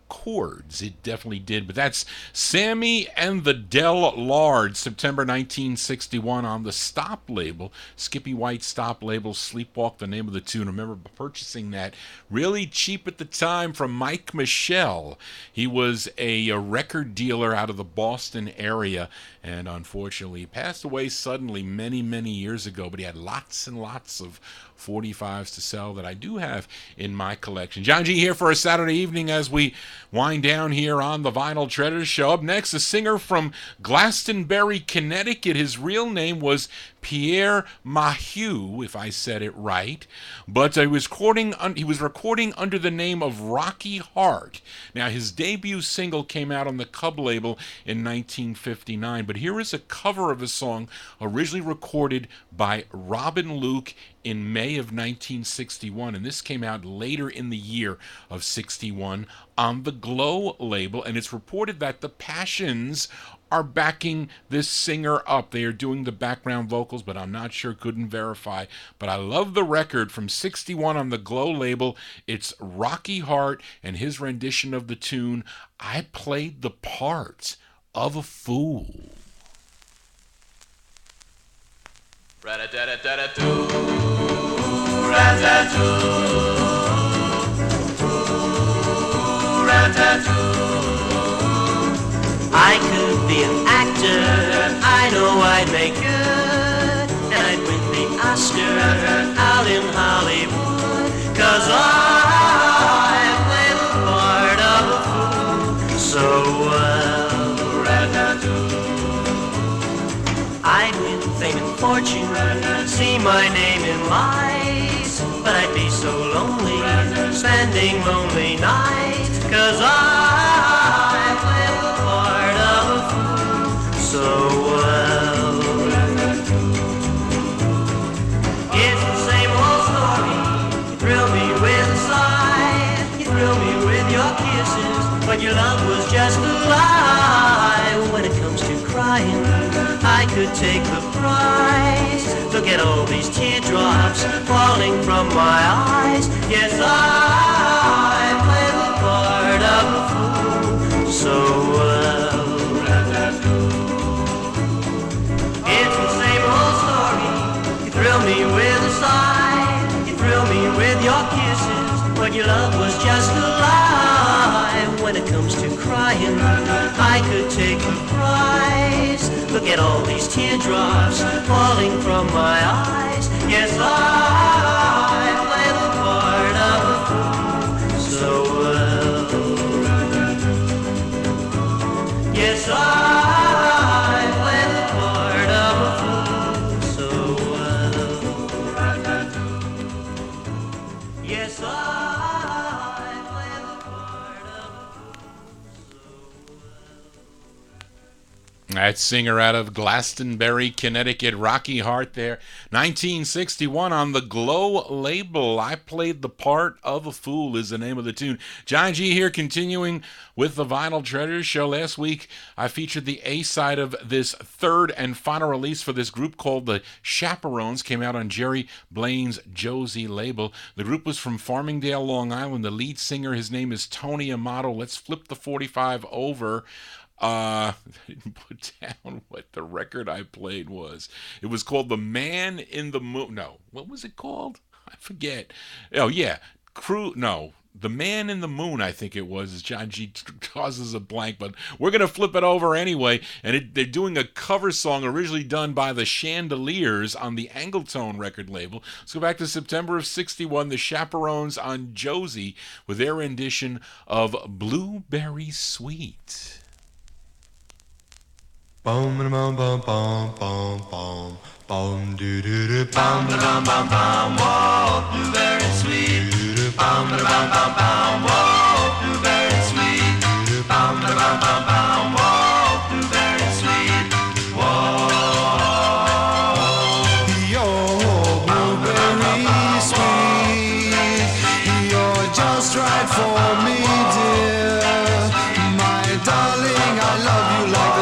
chords. It definitely did. But that's Sammy and the Del Lards, September 1961 on the Stop label, Skippy White Stop label, Sleepwalk, the name of the tune. I remember purchasing that really cheap at the time from Mike Michelle. He was a record dealer out of the Boston area, and unfortunately passed away suddenly many, many years ago, but he had lots and lots of 45s to sell that I do have in my collection. John G here for a Saturday evening as we wind down here on the Vinyl Treasure Show. Up next, a singer from Glastonbury, Connecticut. His real name was Pierre Maheu, if I said it right, but he was recording under the name of Rocky Hart. Now, his debut single came out on the Cub label in 1959, but here is a cover of a song originally recorded by Robin Luke in May of 1961, and this came out later in the year of 61 on the Glow label, and it's reported that the Passions are backing this singer up. They are doing the background vocals, but I'm not sure, couldn't verify. But I love the record from 61 on the Glow label. It's Rocky Hart and his rendition of the tune, I Played the Part of a Fool. Rat-a-tat-a-tat-a-too, rat-a-too, rat-a-too. I could be an actor, I know I'd make good, and I'd win the Oscar out in Hollywood, 'cause I play the part of a fool so well. I'd win fame and fortune, see my name in lights, but I'd be so lonely, spending lonely nights, 'cause I play the part of a fool so well. It's the same old story, you thrill me with a sigh, you thrill me with your kisses, but your love was just a lie. When it comes to crying, I could take the prize. Look at all these teardrops falling from my eyes. Yes, I play the part of a fool so well. It's the same old story. You thrill me with a sigh, you thrill me with your kisses, but your love was just a lie. When it comes to crying, I could take the prize. Look at all these teardrops falling from my eyes. Yes, I play the part of a fool so well. Yes, I play the part of a fool so well. Yes, I play the part of a fool so well. That singer out of Glastonbury, Connecticut, Rocky Hart there. 1961 on the Glow label. I Played the Part of a Fool is the name of the tune. John G here, continuing with the Vinyl Treasure Show. Last week, I featured the A-side of this third and final release for this group called the Chaperones. Came out on Jerry Blaine's Josie label. The group was from Farmingdale, Long Island. The lead singer, his name is Tony Amato. Let's flip the 45 over. I didn't put down what the record I played was. It was called The Man in the Moon. No, what was it called? I forget. Oh, yeah. The Man in the Moon, I think it was, as John G causes a blank, but we're going to flip it over anyway. And they're doing a cover song originally done by the Chandeliers on the Angletone record label. Let's go back to September of 61, the Chaperones on Josie with their rendition of Blueberry Sweet. Bum bum bum bum bum bum bum doo doo doo bum bum bum bum whoa blueberry sweet bum bum bum bum whoa blueberry sweet bum bum bum bum whoa blueberry sweet whoa you're blueberry sweet you're just right for me dear my darling I love you like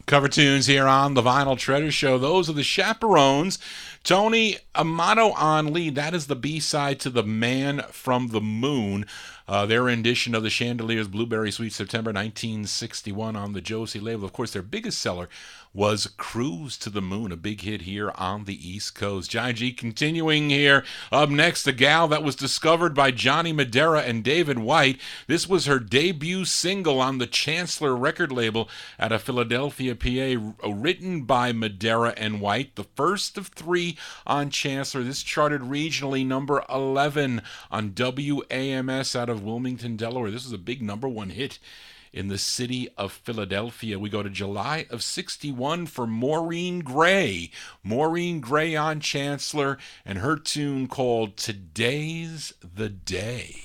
Cover tunes here on the Vinyl Treasure Show. Those are the Chaperones. Tony Amato on lead. That is the B-side to The Man from the Moon. Their rendition of the Chandelier's Blueberry Sweet September 1961 on the Josie label. Of course, their biggest seller was Cruise to the Moon, a big hit here on the East Coast. Johnny G continuing here. Up next, the gal that was discovered by Johnny Madera and David White. This was her debut single on the Chancellor record label out of Philadelphia, PA, written by Madera and White. The first of three on Chancellor. This charted regionally number 11 on WAMS out of Wilmington, Delaware. This was a big number one hit in the city of Philadelphia. We go to July of 61 for Maureen Gray. Maureen Gray on Chancellor and her tune called Today's the Day.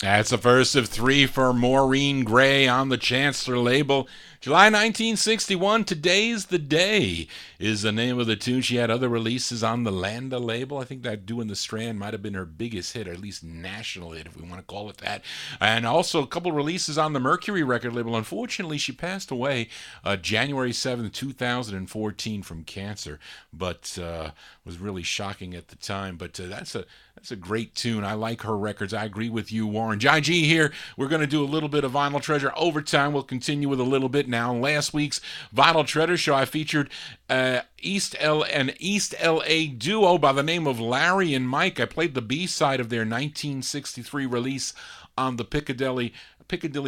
That's the first of three for Maureen Gray on the Chancellor label. July 1961, Today's the Day is the name of the tune. She had other releases on the Landa label. I think that Doing the Strand might have been her biggest hit, or at least national hit, if we want to call it that. And also a couple releases on the Mercury record label. Unfortunately, she passed away January 7th, 2014 from cancer, but was really shocking at the time. But that's a great tune. I like her records. I agree with you, Warren. Jai G here. We're going to do a little bit of Vinyl Treasure overtime. We'll continue with a little bit now. Last week's Vinyl Treasure show, I featured an East LA duo by the name of Larry and Mike. I played the B-side of their 1963 release on the Piccadilly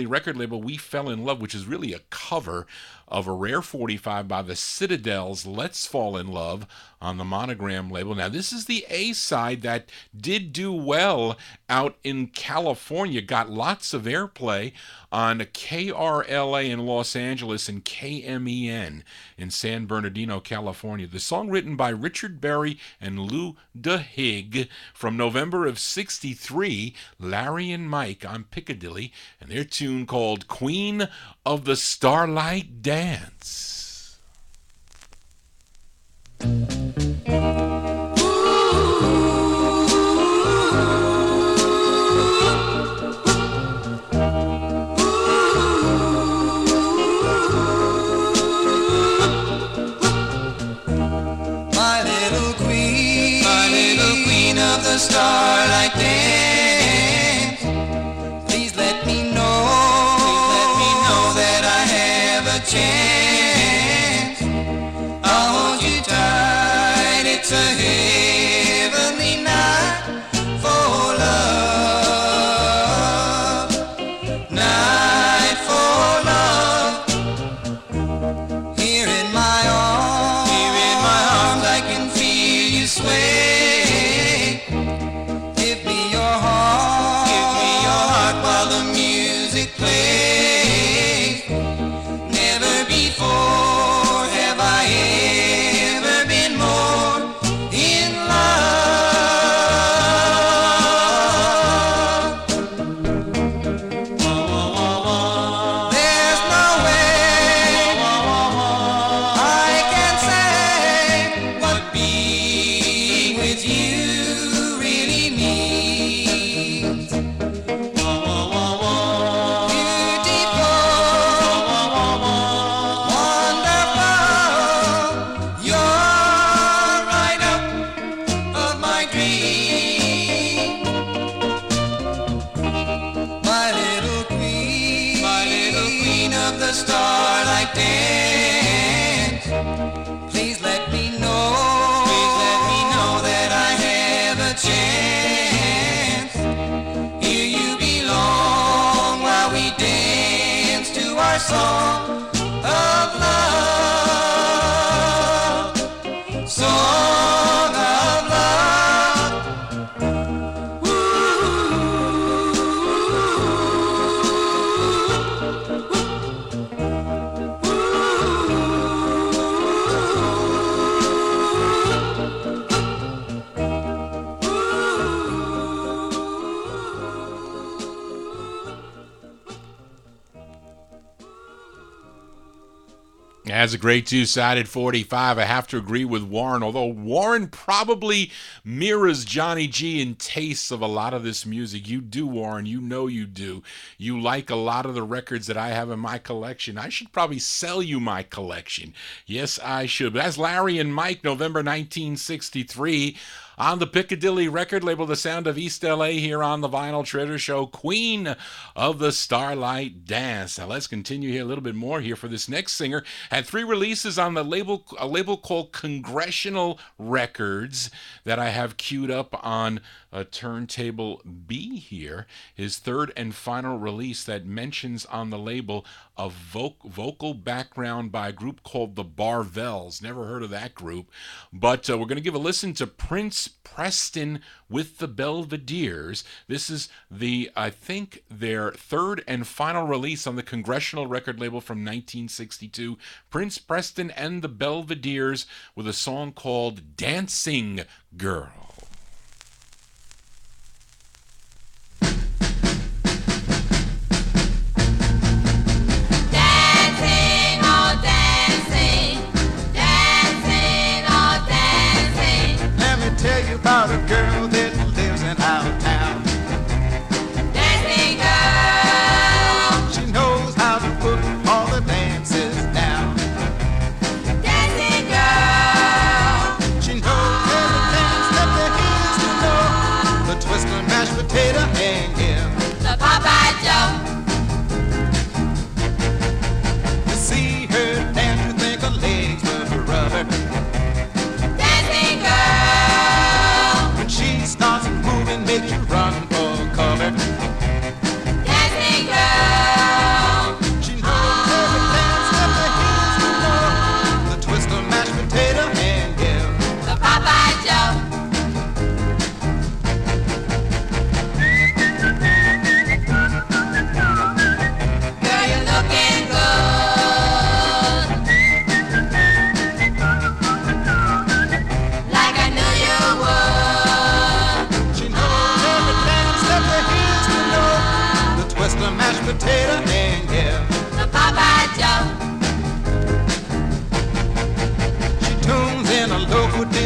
record label, We Fell in Love, which is really a cover of a rare 45 by the Citadel's Let's Fall in Love on the Monogram label. Now, this is the A-side that did do well out in California. Got lots of airplay on KRLA in Los Angeles and KMEN in San Bernardino, California. The song written by Richard Berry and Lou DeHig from November of '63, Larry and Mike on Piccadilly, and their tune called Queen of the Starlight Dance. The starlight dance. Please let me know that I have a chance. I'll hold you tight. It's a heavenly night for love. Night for love. Here in my arms, I can feel you sway. Song of love, song of love. As a great two-sided 45, I have to agree with Warren, although Warren probably mirrors Johnny G in tastes of a lot of this music. You do, Warren. You know you do. You like a lot of the records that I have in my collection. I should probably sell you my collection. Yes, I should. But that's Larry and Mike, November 1963. On the Piccadilly record label, the sound of East LA here on the Vinyl Treasure Show, Queen of the Starlight Dance. Now let's continue here a little bit more here for this next singer. Had 3 releases on the label, a label called Congressional Records that I have queued up on turntable B here. His third and final release that mentions on the label a vocal background by a group called the Barvells. Never heard of that group, but we're going to give a listen to Prince Preston with the Belvederes. This is I think their third and final release on the Congressional record label from 1962. Prince Preston and the Belvederes with a song called Dancing Girl. Tell you about a girl that lives in our town. Dancing girl. She knows how to put all the dances down. Dancing girl. She knows every dance that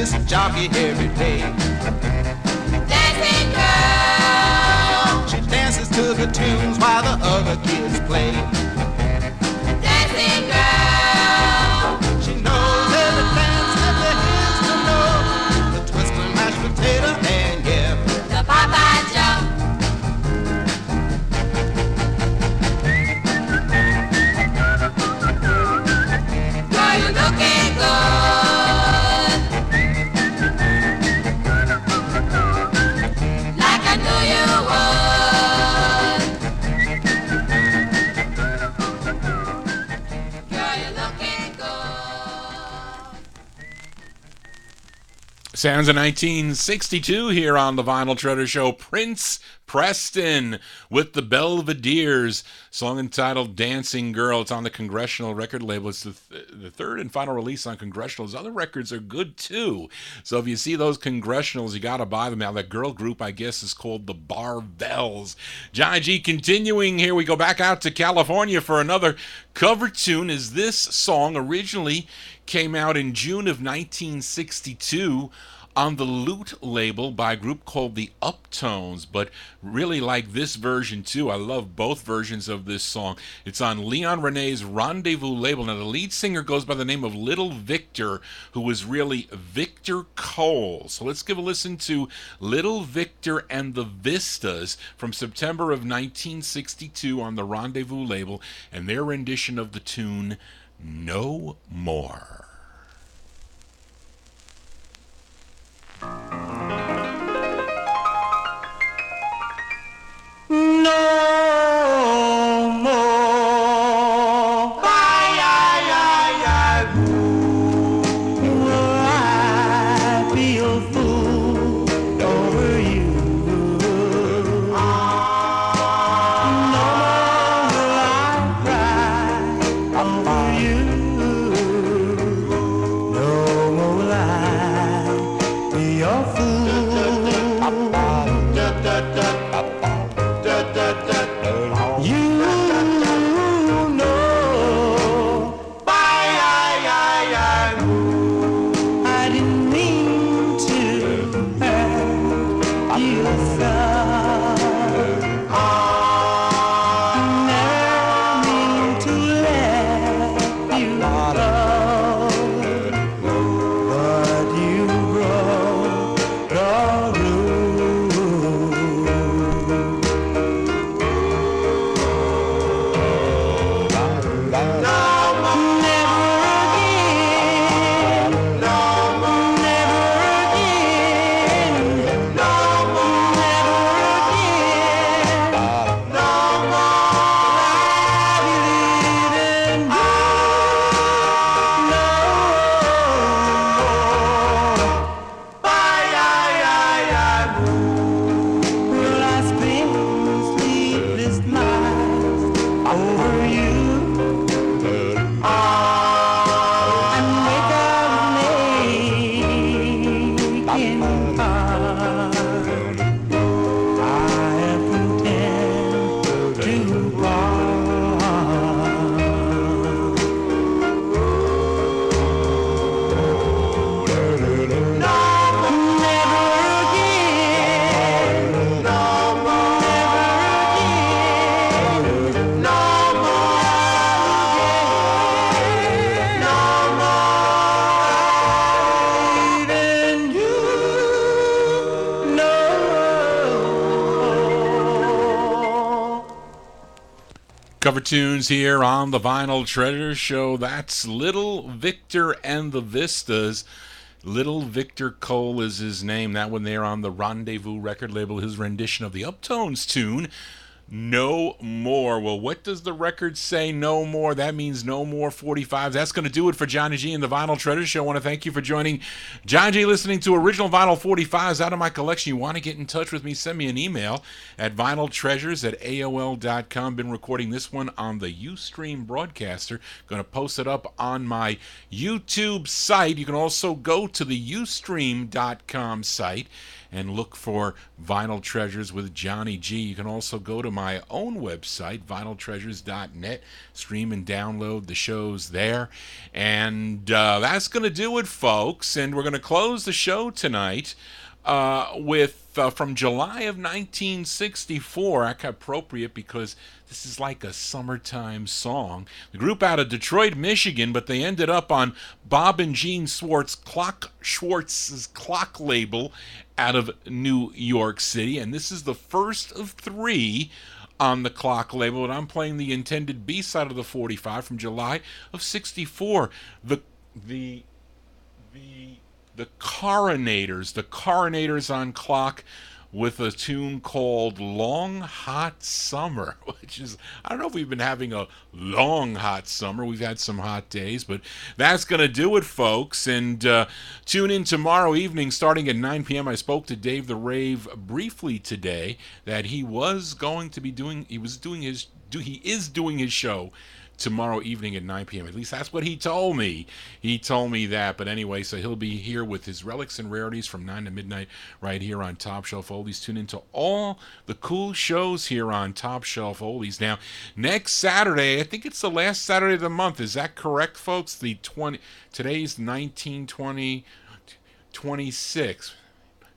disc jockey every day. Dancing girl. She dances to the tunes while the other kids play. Dancing girl. She knows every dance that there is to know. The twist and mashed potato and yeah, The Popeye jump. Girl, you're looking good. Like I knew you would. Girl, you're looking good. Sounds of 1962 here on the Vinyl Treasure Show. Prince Preston with the Belvederes, song entitled Dancing Girl. It's on the Congressional record label. It's the third and final release on Congressional's. Other records are good too. So if you see those Congressionals, you got to buy them. Now, that girl group, I guess, is called the Barbells. Johnny G continuing here. We go back out to California for another cover tune. As this song originally came out in June of 1962 on the Loot label by a group called the Uptones, but really like this version too. I love both versions of this song. It's on Leon Renee's Rendezvous label. Now, the lead singer goes by the name of Little Victor, who was really Victor Cole. So let's give a listen to Little Victor and the Vistas from September of 1962 on the Rendezvous label, and their rendition of the tune No More. No more. Will I be a fool over you? No more will I cry over you. No more will I be your fool. You know I didn't mean to hurt you so. Never mean to let you go, but you broke the rules. Will I spend sleepless nights over you and wake up making heart? I have pretend to Cover tunes here on the Vinyl Treasure Show. That's Little Victor and the Vistas. Little Victor Cole is his name. That one there on the Rendezvous record label, his rendition of the Uptones tune, No More. Well, what does the record say, No More? That means no more 45s. That's going to do it for Johnny G and the Vinyl Treasure Show. I want to thank you for joining Johnny G, listening to original vinyl 45s out of my collection. You want to get in touch with me, send me an email at vinyltreasures@aol.com. Been recording this one on the Ustream broadcaster. Going to post it up on my YouTube site. You can also go to the ustream.com site and look for Vinyl Treasures with Johnny G. You can also go to my my own website, vinyltreasures.net. Stream and download the shows there. And that's going to do it, folks. And we're going to close the show tonight with from July of 1964, appropriate because this is like a summertime song. The group out of Detroit, Michigan, but they ended up on Bob and Jean Schwartz's Clock label out of New York City, and this is the first of 3 on the Clock label, and I'm playing the intended B-side of the 45 from July of 64. The Coronators on Clock with a tune called Long Hot Summer, which is, I don't know if we've been having a long hot summer. We've had some hot days, but that's going to do it, folks. And tune in tomorrow evening starting at 9 p.m. I spoke to Dave the Rave briefly today that he is doing his show tomorrow evening at 9 p.m. At least that's what he told me. He told me that. But anyway, so he'll be here with his relics and rarities from 9 to midnight right here on Top Shelf Oldies. Tune into all the cool shows here on Top Shelf Oldies. Now, next Saturday, I think it's the last Saturday of the month. Is that correct, folks? Today's 1920, 26.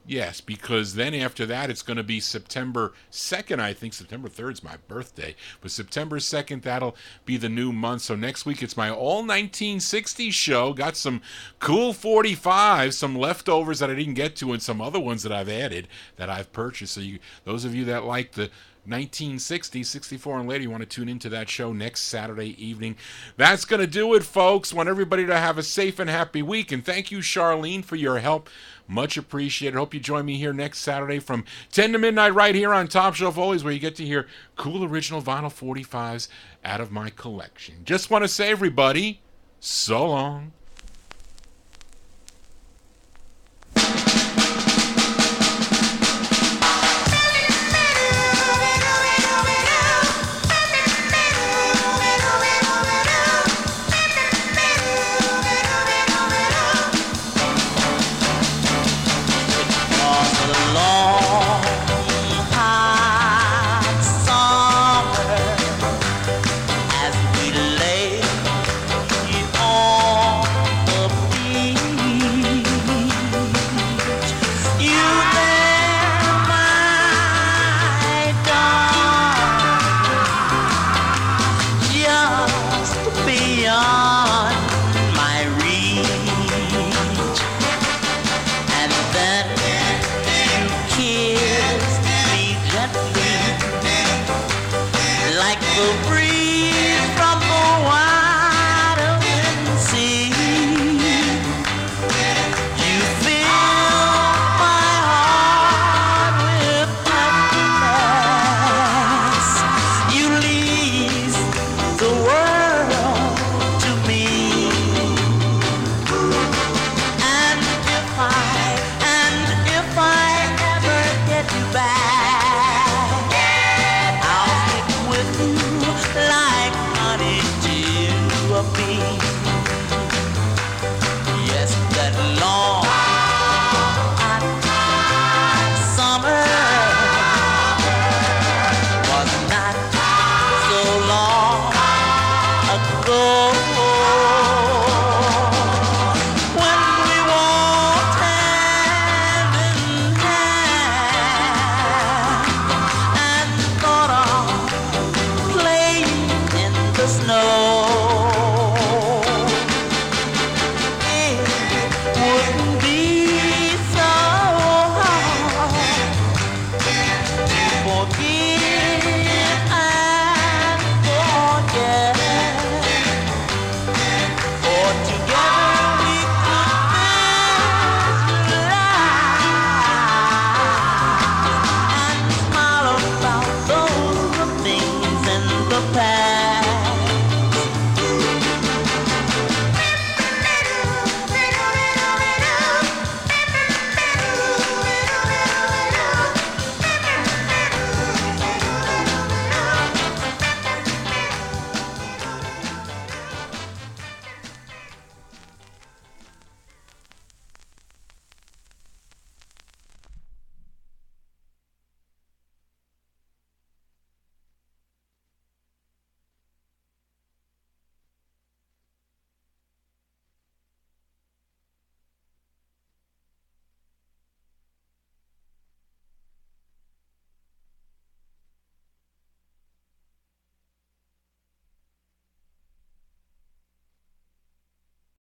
Yes, because then after that, it's going to be September 2nd, I think. September 3rd is my birthday. But September 2nd, that'll be the new month. So next week, it's my all 1960s show. Got some cool 45s, some leftovers that I didn't get to, and some other ones that I've added that I've purchased. So those of you that like the 1960s, 64 and later, you want to tune into that show next Saturday evening. That's going to do it, folks. Want everybody to have a safe and happy week. And thank you, Charlene, for your help. Much appreciated. Hope you join me here next Saturday from 10 to midnight right here on Top Shelf Oldies, where you get to hear cool original vinyl 45s out of my collection. Just want to say, everybody, so long. Beyond